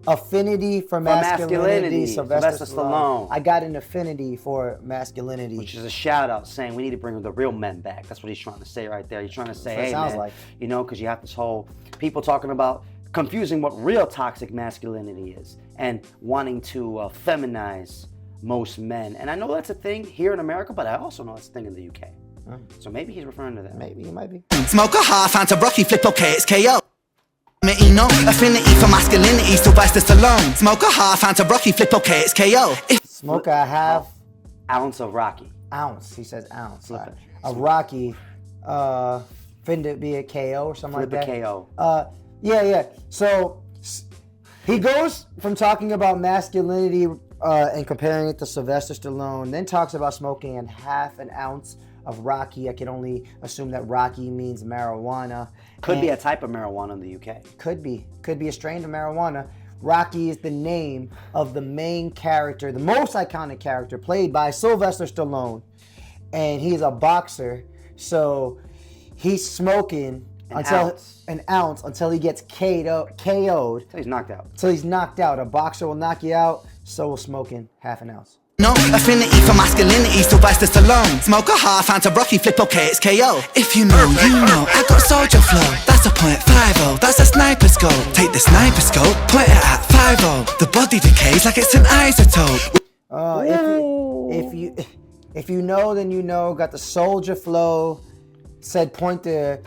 Affinity for masculinity, Sylvester Stallone. I got an affinity for masculinity. Which is a shout out saying we need to bring the real men back. That's what he's trying to say right there. He's trying to say, hey man, you know, because you have this whole people talking about confusing what real toxic masculinity is and wanting to feminize most men. And I know that's a thing here in America, but I also know it's a thing in the UK. So maybe he's referring to that. Maybe he might be. Smoke a half, Anta Rocky, flip okay, it's KO. Eno, affinity for masculinity, Sylvester Stallone. Smoke a half, Anta Rocky, flip okay, it's KO. Smoke a half ounce of Rocky. Ounce, he says ounce. A Rocky, finna be a KO or something like that. Flip a KO. Yeah. So he goes from talking about masculinity and comparing it to Sylvester Stallone. Then talks about smoking in half an ounce of Rocky. I can only assume that Rocky means marijuana. Could be a type of marijuana in the UK. Could be a strain of marijuana. Rocky is the name of the main character, the most iconic character, played by Sylvester Stallone. And he's a boxer, so he's smoking an ounce until he gets KO'd. Until he's knocked out. Until he's knocked out. A boxer will knock you out, so will smoking half an ounce. No affinity for masculinity, Sylvester Stallone. Smoke a half ounce of Rocky, flip okay, it's KO. If you know, you know, I got soldier flow. That's a .50, that's a sniper scope. Take the sniper scope, point it at 50. The body decays like it's an isotope. If you know, then you know. Got the soldier flow. Said point the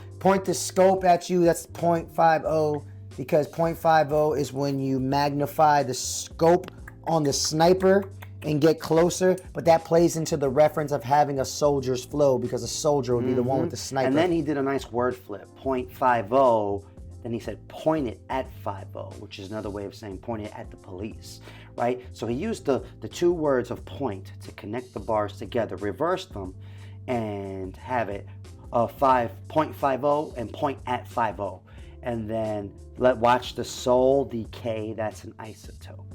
scope at you. That's .50, because .50 is when you magnify the scope on the sniper and get closer, but that plays into the reference of having a soldier's flow, because a soldier would be the one with the sniper. And then he did a nice word flip, .50. Then he said point it at 50, which is another way of saying point it at the police, right? So he used the two words of point to connect the bars together, reverse them, and have it 5.50 and point at 50. And then watch the soul decay. That's an isotope,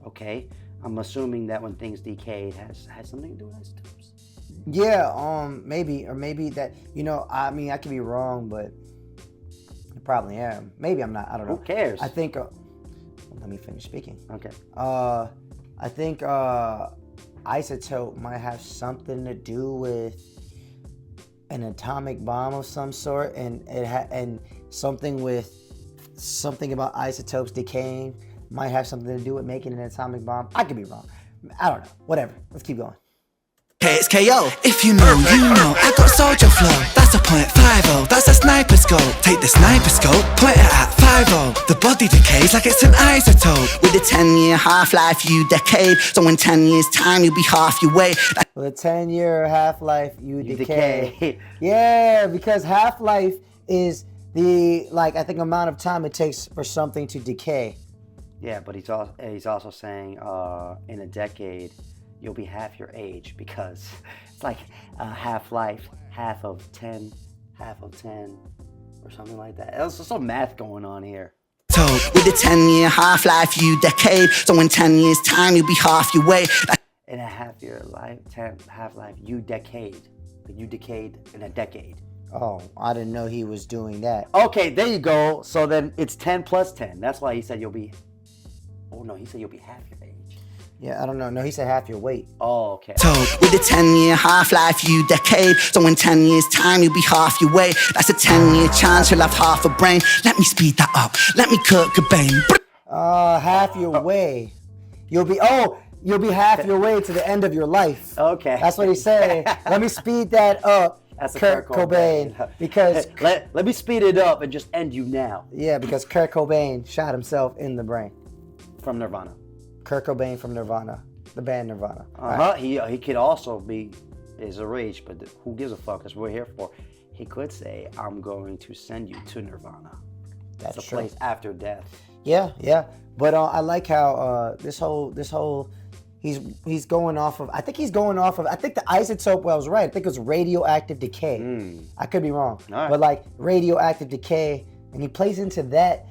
okay? I'm assuming that when things decay, it has something to do with isotopes. Yeah, maybe that, I mean, I could be wrong, but I probably am. Maybe I'm not. I don't know. Who cares? I think. Let me finish speaking. Okay. I think isotope might have something to do with an atomic bomb of some sort, and and something about isotopes decaying might have something to do with making an atomic bomb. I could be wrong. I don't know. Whatever. Let's keep going. Okay, it's KO. If you know, you know, I got soldier flow. That's a .50, that's a sniper scope. Take the sniper scope, point it at 50. The body decays like it's an isotope. With a 10-year half-life, you decade. So in 10 years' time, you'll be half your weight. With a 10-year half-life, you decay. Yeah, because half-life is the, I think, amount of time it takes for something to decay. Yeah, but he's also saying in a decade, you'll be half your age, because it's like half-life, half of 10, or something like that. There's some math going on here. With a 10-year half-life, you decade. So in 10 years' time, you'll be half your weight. In a half-life, you decade. You decayed in a decade. Oh, I didn't know he was doing that. Okay, there you go. So then it's 10 plus 10. That's why he said you'll be... Oh, no, he said you'll be half your age. Yeah, I don't know. No, he said half your weight. Oh, okay. With a 10-year half-life, you decade. So in 10 years' time, you'll be half your weight. That's a 10-year chance you'll have half a brain. Let me speed that up. Let me Kurt Cobain. Half your way. You'll be half your way to the end of your life. Okay. That's what he said. Let me speed that up. That's Kurt Cobain. Because let me speed it up and just end you now. Yeah, because Kurt Cobain shot himself in the brain. From Nirvana. Kurt Cobain from Nirvana, the band Nirvana. Right. He could also be is a rage, but who gives a fuck? That's what we're here for. He could say, "I'm going to send you to Nirvana." That's a place after death. Yeah. But I like how this whole he's going off of. I think the isotope. Well, I was right. I think it was radioactive decay. I could be wrong, right. But radioactive decay, and he plays into that.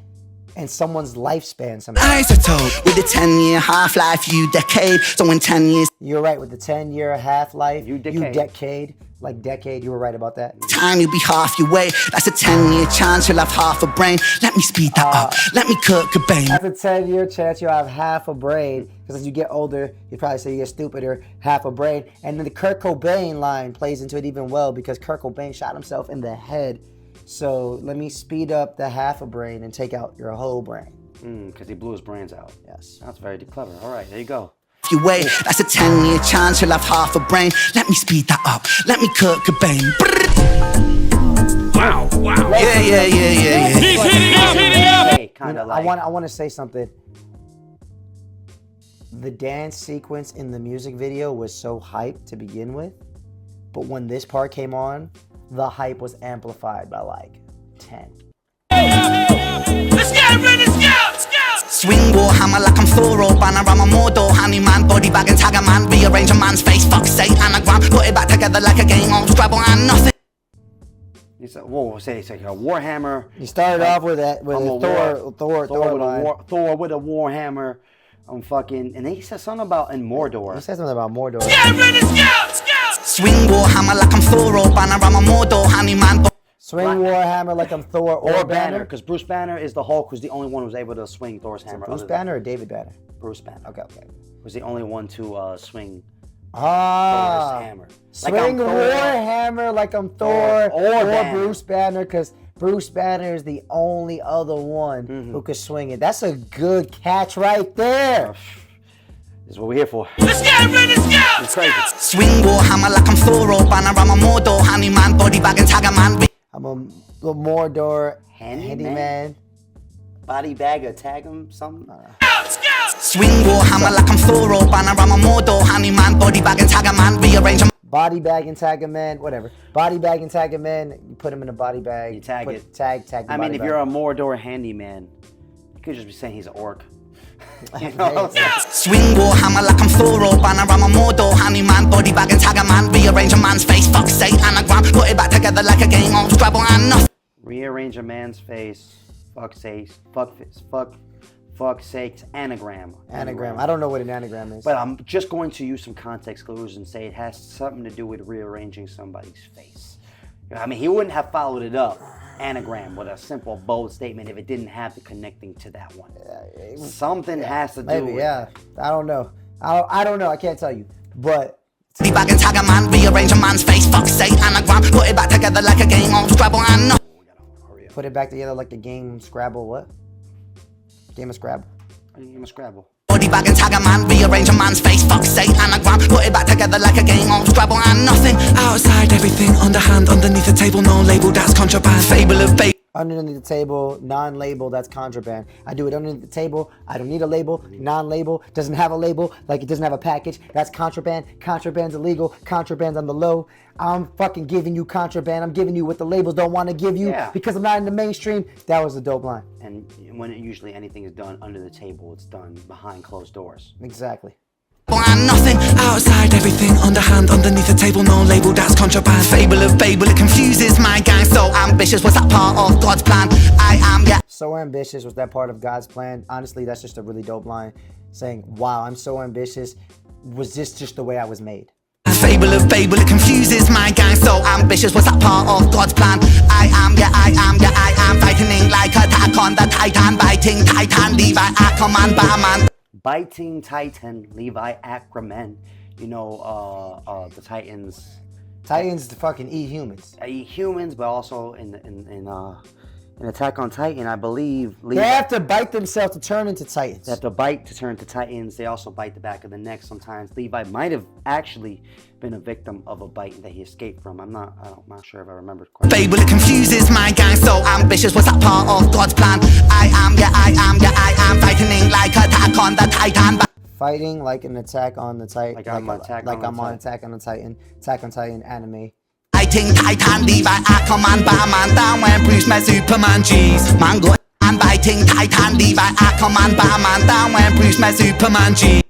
And someone's lifespan somehow. Isotope. With a 10-year half-life, you decade. So in 10 years... You're right, with the 10-year half-life, you decade. Like decade, you were right about that. Time, you'll be half your weight. That's a 10-year chance you'll have half a brain. Let me speed that up. Let me Kurt Cobain. That's a 10-year chance you'll have half a brain. Because as you get older, you probably say you get stupider, half a brain. And then the Kurt Cobain line plays into it even well, because Kurt Cobain shot himself in the head. So let me speed up the half a brain and take out your whole brain. Because he blew his brains out. Yes. That's very clever. All right, there you go. Your way, that's a 10-year chance you'll have half a brain. Let me speed that up. Let me Kurt Cobain. Wow. Yeah. He's hitting up. Hey, I want to say something. The dance sequence in the music video was so hyped to begin with, but when this part came on, the hype was amplified by 10. Let's go, Ren, let's go! Swing war hammer like I'm Thor or Banner. I'm a Mordor, honey man, body bag and tag a man. Rearrange a man's face, fuck's sake, anagram. Put it back together like a game of Scrabble and nothing. It's like, whoa, say it's like a Warhammer. You started off with that with Thor with a Warhammer. Fucking, and then he said something about in Mordor. He said something about Mordor. Swing war hammer like I'm Thor or Banner. I'm a Mordor, honey man. Swing Warhammer like I'm Thor or Banner. Because Bruce Banner is the Hulk, who's the only one who's able to swing Thor's hammer. Bruce Banner or David Banner? Bruce Banner. Okay. Was the only one to swing Thor's hammer. Swing Warhammer like I'm Thor or Bruce Banner, because Bruce Banner is the only other one who could swing it. That's a good catch right there. This is what we're here for. Let's get ready, It's crazy. Swing war hammer like I'm Thor or Banner. I'm a Mordor, honey man, body bag and tag a man. I'm a little Mordor handyman. Body bag or tag him, something? Swing war hammer like I'm Thor or Banner. I'm a Mordor, honey man, body bag and tag a man. Rearrange a body bag and tag a man, whatever. Body bag and tag a man. You put him in a body bag. You tag it. Tag. I mean, if you're a Mordor handyman, you could just be saying he's an orc. You know? Swing war hammer like I'm Thor or Banner. I'm a Mordor, honey man, body bag and tag a man. Rearrange a man's face, fuck's sake, anagram. Put it back together like a game of Scrabble and nothing. Rearrange a man's face, fuck's sakes, anagram. Anagram. I don't know what an anagram is. But I'm just going to use some context clues and say it has something to do with rearranging somebody's face. I mean, he wouldn't have followed it up, anagram, with a simple, bold statement if it didn't have the connecting to that one. Something has to do with it. I don't know. I don't know. I can't tell you. But body bag and tag a man. Rearrange a man's face, fuck's sake, anagram. Put it back together like a game of Scrabble and nothing. Put it back together like the game Scrabble. What? Game of Scrabble. Game of Scrabble. Body bag and tag a man. Rearrange a man's face, fuck's sake, anagram. Put it back together like a game of Scrabble and nothing. Outside everything, underhand, underneath the table, no label, that's contraband. Fable of babe. Underneath the table, non-label, that's contraband. I do it underneath the table. I don't need a label. Non-label doesn't have a label, like it doesn't have a package. That's contraband. Contraband's illegal. Contraband's on the low. I'm fucking giving you contraband. I'm giving you what the labels don't want to give you because I'm not in the mainstream. That was a dope line. And when usually anything is done under the table, it's done behind closed doors. Exactly. And nothing. Outside everything, underhand, underneath the table, no label, that's contraband. Fable of Babel, it confuses my gang. So ambitious, was that part of God's plan? I am, yeah. So ambitious, was that part of God's plan? Honestly, that's just a really dope line. Saying, wow, I'm so ambitious. Was this just the way I was made? Fable of Babel, it confuses my gang. So ambitious, was that part of God's plan? I am, yeah, I am fighting like attack on the Titan, biting Titan, Levi, Ackerman, Batman. Biting Titan, Levi Ackerman. You know, the Titans. Titans fucking eat humans. Eat humans, but also in Attack on Titan, I believe. They have to bite themselves to turn into Titans. They have to bite to turn into Titans. They also bite the back of the neck sometimes. Levi might have actually been a victim of a bite that he escaped from. I'm not sure if I remember correctly. Fable, it confuses my gang. So ambitious, was that part of God's plan? I am, yeah, I am fighting like attack on the Titan. Fighting like an attack on the Titan. Like I'm on Attack on Titan. Attack on Titan anime. Fighting Titan, Levi, Ackerman, Batman. Down when Bruce met Superman. Jeez, man got and biting Titan, Levi, Ackerman, Batman. Down when Bruce met Superman. Jeez.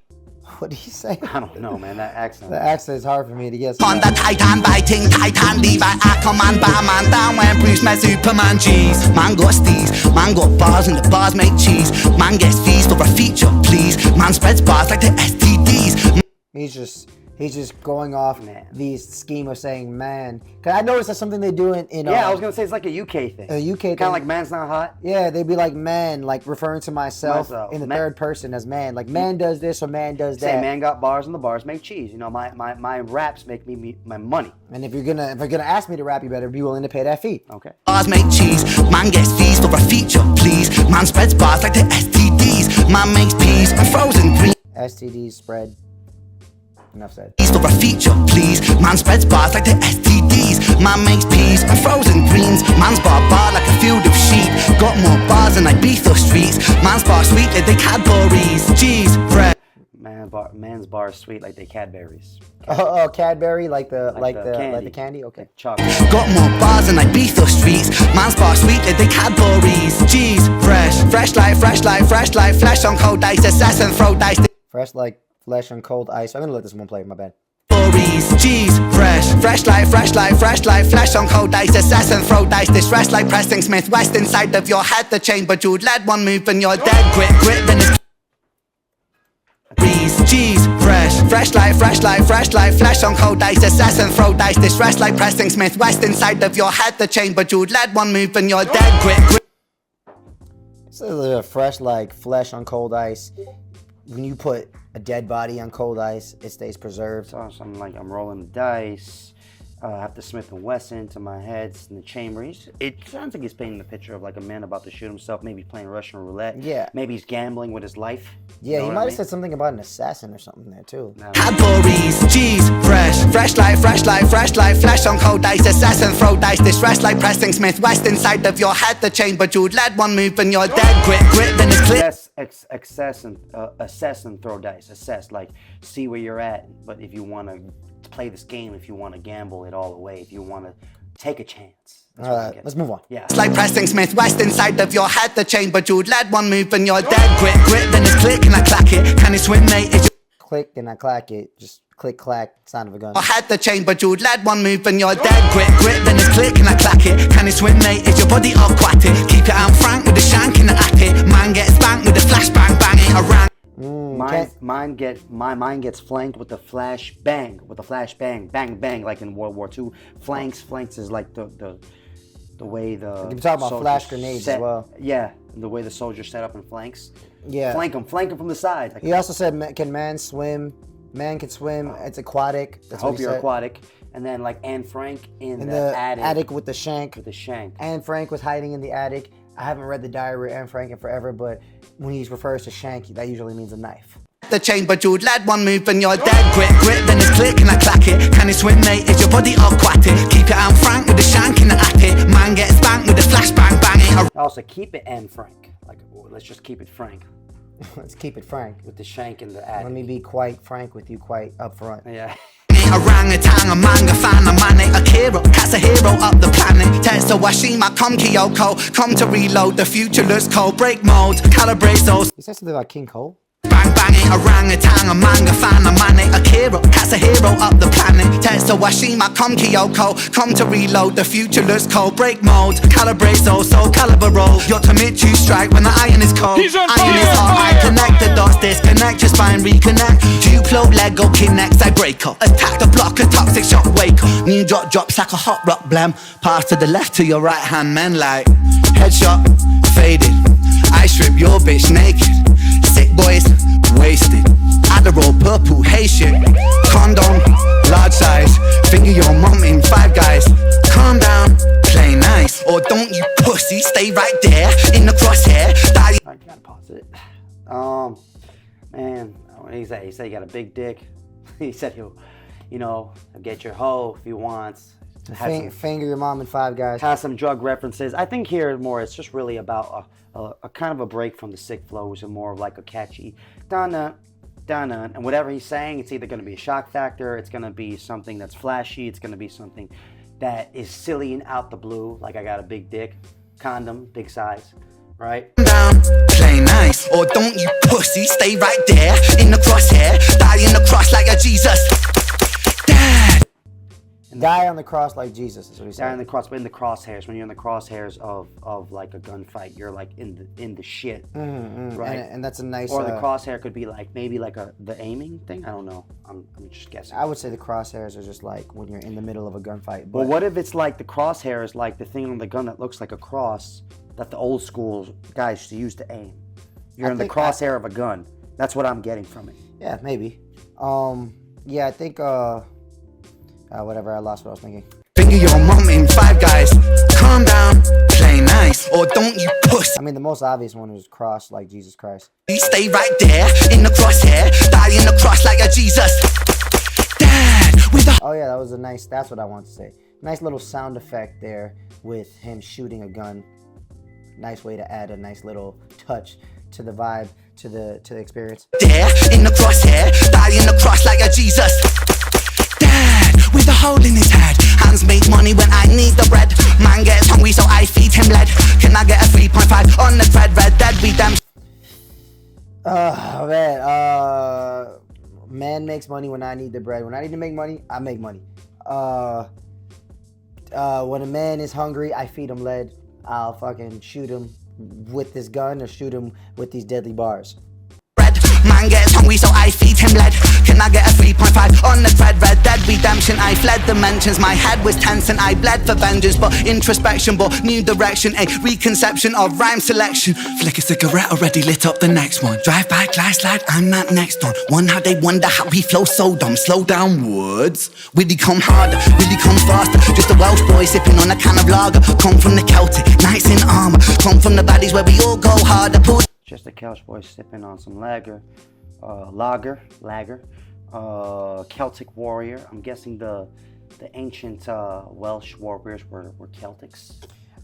What did he say? I don't know, man. That accent. The accent is hard for me to guess. On the Titan, biting Titan, Levi, Ackerman, Batman. Down when Bruce met Superman. Jeez, man got steez, man got bars and the bars make cheese. Man gets fees for a feature, please. Man spreads bars like the STDs. He's just going off the scheme of saying man. Cause I noticed that's something they do in I was gonna say it's like a UK thing. A UK thing. Kind of like man's not hot. Yeah, they'd be like man, like referring to myself in the third person as man. Like man does this or man does that. Say man got bars and the bars make cheese. You know, my raps make me my money. And if you're gonna ask me to rap, you better be willing to pay that fee. Okay. Bars make cheese. Man gets fees for a feature, please. Man spreads bars like the STDs. Man makes peas and frozen green. STDs spread. Enough said. For a feature, please. Man spreads bars like the STDs. Man makes peas and frozen greens. Man's bar like a field of sheep. Got more bars than Ibiza streets. Man's bar sweet like the Cadbury's. Jeez, Fred. Man's Man's bar is sweet like they Cadbury's. Oh, Cadbury, like the candy. Okay. Chocolate. Got more bars than like Beethel streets. Man's bar sweet like they Cadbury's. Cheese, fresh like flesh on cold ice. Assassin throw dice. Fresh like flesh on cold ice. I'm gonna let this one play. My bad. Cheese, fresh like flesh on cold ice. Assassin throw dice. This rest like Preston Smith West inside of your head. The chamber jeweled lead. One move and you're dead. Grip then it's cheese, fresh like flesh on cold ice. Assassin throw dice. This rest like Preston Smith West inside of your head. The chamber jeweled lead. One move and you're dead. Grip. This is a fresh like flesh on cold ice. When you put a dead body on cold ice, it stays preserved. So I'm like, I'm rolling the dice. I have the Smith & Wesson to my head in the chamber. It sounds like he's painting the picture of like a man about to shoot himself. Maybe he's playing Russian roulette. Yeah. Maybe he's gambling with his life. Yeah, You know he what might I have mean? said something about an assassin or something there too. Cadbury's, cheese, fresh like flesh on cold ice. Assassin throw dice. This rest like Preston Smith West inside of your head. The chamber jeweled lead. One move and you're dead. Grip then it's clear. Assess and throw dice. Assess, like, see where you're at. But if you want to play this game, if you want to gamble it all away, if you want to take a chance. All right, let's move on. Yeah. It's like Preston Smith West inside of your head. The chamber jeweled lead. One move and you're dead. Grip then it's click and I clack it. Can you swim, mate? Is Click and I clack it. Just click clack. Sound of a gun. your head the chamber jeweled lead? One move and you're dead. Grip then it's click and I clack it. Can you swim, mate? Is your body aquatic? Keep it out frank with the shank in the attic. Man gets spanked with the flash bang banging around. My mind gets flanked with the flash bang, bang bang, like in World War II. Flanks is like the way the. You're talking about soldiers flash grenades as well. Yeah, the way the soldiers set up in flanks. Yeah. Flank them from the side. Like, He also said, "Can man swim? Man can swim. It's aquatic." I That's what hope he you're said. aquatic. And then like Anne Frank in the attic. attic with the shank. With the shank. Anne Frank was hiding in the attic. I haven't read the diary of Anne Frank in forever, but when he refers to shank, that usually means a knife. The chamber jeweled lead. One move and you're dead. Grip then it's click and I clack it. Can you swim, mate? Is your body aquatic? Keep it out frank with the shank in the attic. Man gets spanked with the flash bang banging around. Also, keep it Anne Frank. Like, let's just keep it frank. Let's keep it frank. With the shank in the attic. Let me be quite frank with you, quite upfront. Yeah. Orangutan, a manga fan, a man, a hero. Cat's a hero up the planet. Tetsuo Washima, come Kyoko. Come to reload, the future looks cold. Break modes, calibrate those. You said something about King Cole? Bang banging, orangutan, a manga fan, a man, a hero. Cat's a hero up the planet. Tetsuo Washima, come Kyoko. Come to reload, the future looks cold. Break modes, calibrate those, soul caliber roll. Your Tamitsu strike when the iron is cold. He's on Iron is fire, hot, I fire, connect the dots, disconnect your spine, reconnect. Duplo, Lego, Kinects, I break up. Attack the block, a toxic shock, wake up. New drop drops like a hot rock blem. Pass to the left to your right hand, men like headshot, faded. I strip your bitch naked. Sick boys, wasted. Adderall, purple, hey shit. Condom, large size. Finger your mom in Five Guys. Calm down, play nice. Or don't you pussy, stay right there in the crosshair. Die. I gotta pause it. Man, what did he say? He said he got a big dick. He said he'll, get your hoe if he wants. Finger your mom in Five Guys. Has some drug references. I think here more it's just really about a kind of a break from the sick flows and more of like a catchy dun-dun, dun-dun. And whatever he's saying, it's either going to be a shock factor, it's going to be something that's flashy, it's going to be something that is silly and out the blue, like I got a big dick, condom, big size, right? Down, play nice. Or don't you pussy, stay right there in the crosshair. Die in the cross like a Jesus. Dad. Die on the cross like Jesus is what he said. Die in the cross, but in the crosshairs. When you're in the crosshairs of like a gunfight, you're like in the shit, right? And that's a nice. Or the crosshair could be like maybe like the aiming thing. I don't know. I'm just guessing. I would say the crosshairs are just like when you're in the middle of a gunfight. But what if it's like the crosshair is like the thing on the gun that looks like a cross that the old school guys used to use to aim? You're in the crosshair of a gun. That's what I'm getting from it. Yeah, maybe. Yeah, I think. Whatever. I lost what I was thinking. Finger your mom in Five Guys. Calm down, play nice. Or don't you pussy. I mean, the most obvious one was cross like Jesus Christ. Stay right there in the crosshair. Die in the cross like a Jesus. Dad, with a. Oh yeah, that was a nice. That's what I wanted to say. Nice little sound effect there with him shooting a gun. Nice way to add a nice little touch to the vibe, to the experience. There, in the crosshair, die in the cross like a Jesus. Dad, with a hole in his head. Hands make money when I need the bread. Man gets hungry, so I feed him lead. Can I get a 3.5 on the thread? Red Dead Redemption. Oh man, man makes money when I need the bread. When I need to make money, I make money. When a man is hungry, I feed him lead. I'll fucking shoot him with this gun or shoot him with these deadly bars. Man gets hungry, so I feed him lead. Can I get a 3.5 on the thread? Red Dead Redemption. I fled dimensions. My head was tense and I bled for vengeance, but introspection, but new direction. A reconception of rhyme selection. Flick a cigarette, already lit up the next one. Drive by, glide, slide, I'm that next one. One how they wonder how we flow so dumb. Slow down, words. Really come harder, really come faster. Just a Welsh boy sipping on a can of lager. Come from the Celtic, knights in armor. Come from the baddies where we all go harder. Just a couch boy sipping on some lager, Celtic warrior. I'm guessing the ancient Welsh warriors were Celtics.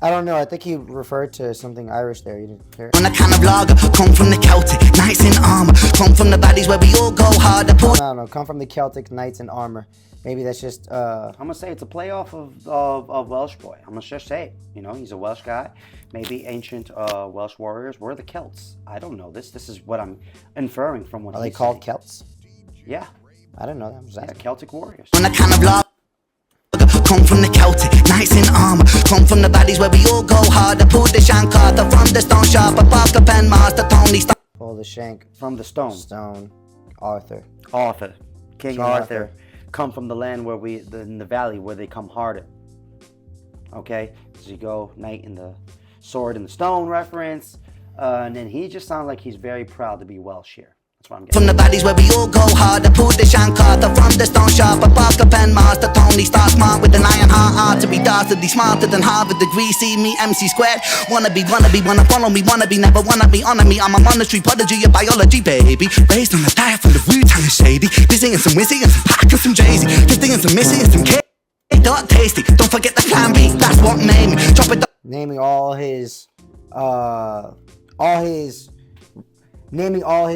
I don't know. I think he referred to something Irish there. You didn't hear? On a can of lager, come from the Celtic, knights in armor. Come from the baddies where we all go harder. No, come from the Celtic, knights in armor. Maybe that's just. I'm gonna say it's a playoff of Welsh boy. I'm gonna just say it. You know, he's a Welsh guy. Maybe ancient Welsh warriors were the Celts. I don't know this. This is what I'm inferring from what. Are they called saying. Celts? Yeah. I don't know that. Yeah, Celtic warriors. On a can of lager, come from the Celtic, knights in armor. Come from the baddies where we all go harder. Pull the shank Arthur from the stone sharper. Parker pen master Tony. Pull the shank from the stone. Stone. Arthur. King Arthur. Come from the land where in the valley where they come harder. Okay, so you go knight in the sword and the stone reference, and then he just sounds like he's very proud to be Welsh here. That's what I'm getting. From the baddies where we all go harder. Pull the shank Arthur from the stone sharper. Parker pen master Tony. Start smart with an iron heart to be dastardly smarter than Harvard degree. See me Emcee squared. Wanna follow me, wanna be, never wanna be, honor me. I'm a monetary prodigy of biology, baby. Raised on a diet from the Wu-Tang and shady. Busy and some Wizzy and some Pac and some Jay-Z. Gifting and some Missy and some K. Dark tasty. Don't forget the plan B. That's what made me. Drop it. Naming all his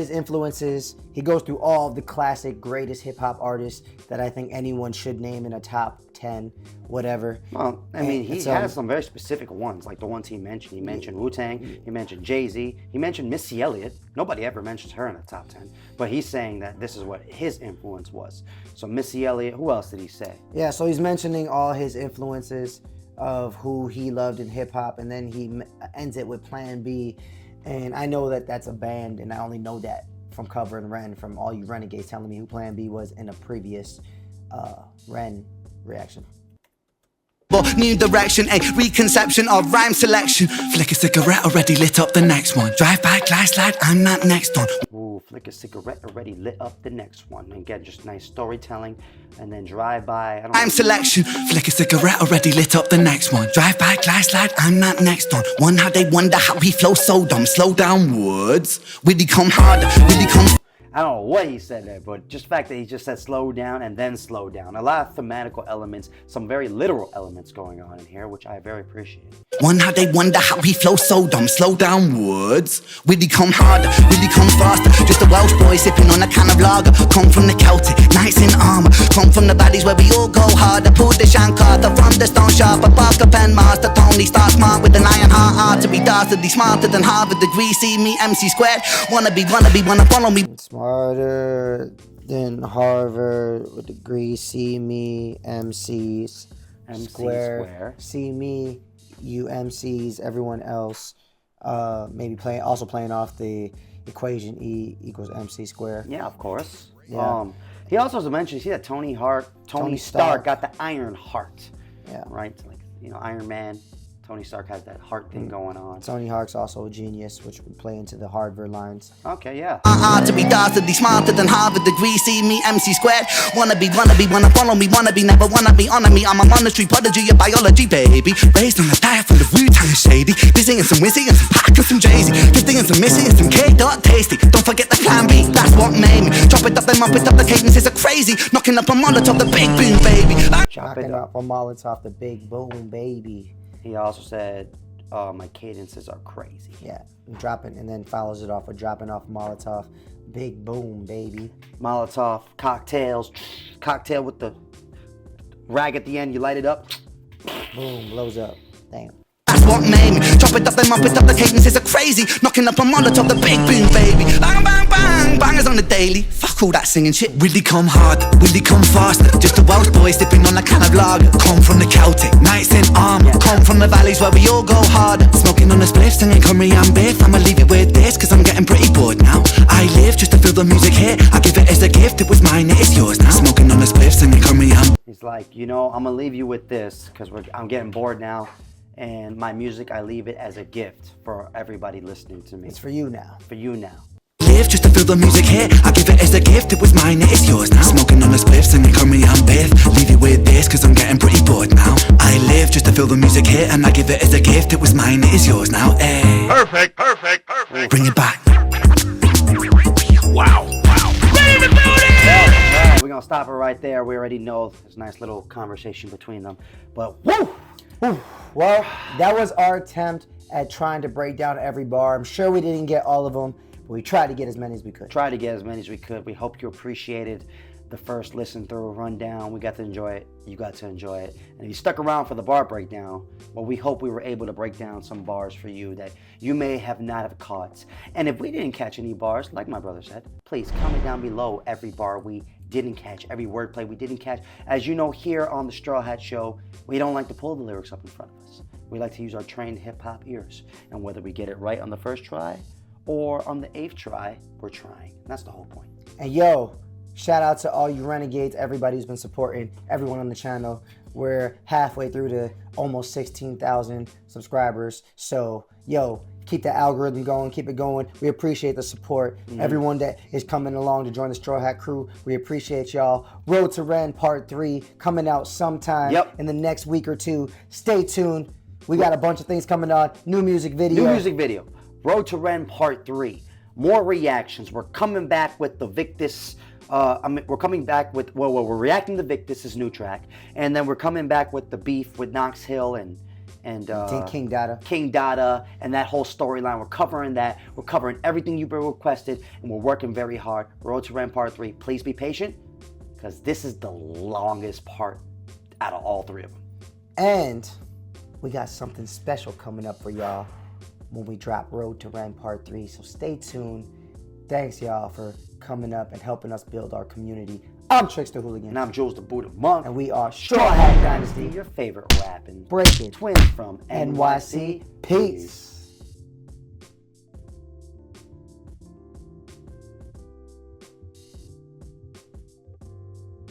influences. He goes through all of the classic greatest hip-hop artists that I think anyone should name in a top 10, whatever. Well, I mean, he has some very specific ones, like the ones he mentioned. He mentioned Wu-Tang, he mentioned Jay-Z, he mentioned Missy Elliott. Nobody ever mentions her in the top 10, but he's saying that this is what his influence was. So Missy Elliott, who else did he say? Yeah, so he's mentioning all his influences of who he loved in hip-hop, and then he ends it with Plan B. And I know that that's a band, and I only know that from covering REN, from all you renegades telling me who Plan B was in a previous REN reaction. New direction, a reconception of rhyme selection. Flick a cigarette, already lit up the next one. Drive by, glide, slide, I'm that next one. Ooh, flick a cigarette, already lit up the next one. And again, just nice storytelling, and then drive by. Rhyme selection, flick a cigarette, already lit up the next one. Drive by, glide, slide, I'm that next one. One how they wonder how we flow so dumb. Slow down, words. Really come harder, really come. I don't know what he said there, but just the fact that he just said slow down and then slow down. A lot of thematical elements, some very literal elements going on in here, which I very appreciate. One how they wonder how we flow so dumb. Slow down, words. Really come harder, really come faster. Just a Welsh boy sipping on a can of lager. Come from the Celtic, knights in armor. Come from the baddies where we all go harder. Pull the shank Arthur from the stone sharper. Parker pen master Tony. Start smart with an iron heart to be dastardly smarter than Harvard degree. See me Emcee squared. Wanna follow me. Smarter than Harvard with degree. See me Emcee square. See me, you MCs, everyone else. Maybe playing off the equation E equals MC square. Yeah, of course. Yeah. He also mentioned, see that Tony Stark got the Iron Heart. Yeah. Right? Like, you know, Iron Man. Tony Stark has that heart thing going on. Tony Hawk's also a genius, which would play into the Harvard lines. Okay, yeah. To be dastardly smarter than Harvard degree. See me Emcee squared. Wanna follow me, wanna be, never wanna be, honor me. I'm a monetary prodigy of biology, baby. Raised on a diet from the Wu-Tang and shady. Busy and some Wizzy and some Pac and some Jay-Z. Gifting and some Missy and some K. Dark tasty. Don't forget the plan B. That's what made me. Drop it up, then mop it up. The cadences are crazy. Knocking up a Molotov, the big boom, baby. Knocking up a Molotov, the big boom, baby. He also said, my cadences are crazy. Yeah, dropping, and then follows it off with dropping off Molotov. Big boom, baby. Molotov, cocktails, cocktail with the rag at the end, you light it up. Boom, blows up. Damn. That's what made me chop it up, then mop it up. The cadences are crazy. Knocking up a Molotov, the big boom, baby. Bang, bang, bang, bangers on the daily. Fuck all that singing shit. Will he come hard? Will he come faster? Just a Welsh boy sipping on a can of lager. Come from the Celtic, nights in armour. Come from the valleys where we all go harder. Smoking on a spliff, singing Curry and Biff. I'ma leave it with this, cause I'm getting pretty bored now. I live just to feel the music here. I give it as a gift, it was mine, it is yours now. Smoking on a spliff, singing Curry and He's like, you know, I'm gonna leave you with this, cause I'm getting bored now. And my music, I leave it as a gift for everybody listening to me. It's for you now. For you now. live just to feel the music here. I give it as a gift, it was mine, it is yours now. Smoking on a spliff, singing Curry and Biff. Leave you with this, cause I'm getting pretty bored now. I live just to feel the music here, and I give it as a gift, it was mine, it is yours now. Ay. Perfect, perfect, perfect. Bring it back. Wow, wow. Ready to build it! Well, we're gonna stop it right there. We already know there's a nice little conversation between them. But woo! Well, that was our attempt at trying to break down every bar. I'm sure we didn't get all of them, but we tried to get as many as we could. Try to get as many as we could. We hope you appreciated the first listen through rundown. We got to enjoy it. You got to enjoy it. And if you stuck around for the bar breakdown, well, we hope we were able to break down some bars for you that you may have not have caught. And if we didn't catch any bars, like my brother said, please comment down below every bar we didn't catch, every wordplay we didn't catch. As you know, here on the Strawhat Show, we don't like to pull the lyrics up in front of us. We like to use our trained hip-hop ears. And whether we get it right on the first try or on the 8th try, we're trying. And that's the whole point. And yo, shout out to all you renegades, everybody who's been supporting everyone on the channel. We're halfway through to almost 16,000 subscribers. So, yo, keep the algorithm going, keep it going. We appreciate the support. Everyone that is coming along to join the Straw Hat crew, we appreciate y'all. Road to REN Part 3 coming out sometime in the next week or two. Stay tuned. We got a bunch of things coming on. New music video. New music video. Road to REN Part 3. More reactions. We're coming back with the Victus. We're coming back with, well, we're reacting to Victus' new track. And then we're coming back with the beef with Knox Hill and King Dada. King Dada and that whole storyline. We're covering that. We're covering everything you've requested. And we're working very hard. Road to REN Part 3. Please be patient, because this is the longest part out of all three of them. And we got something special coming up for y'all when we drop Road to REN Part 3. So stay tuned. Thanks, y'all, for coming up and helping us build our community. I'm Trickster Hooligan. And I'm Jules the Buddha Monk. And we are Straw Hat Dynasty. Your favorite rapping Breaking twins from NYC. Peace.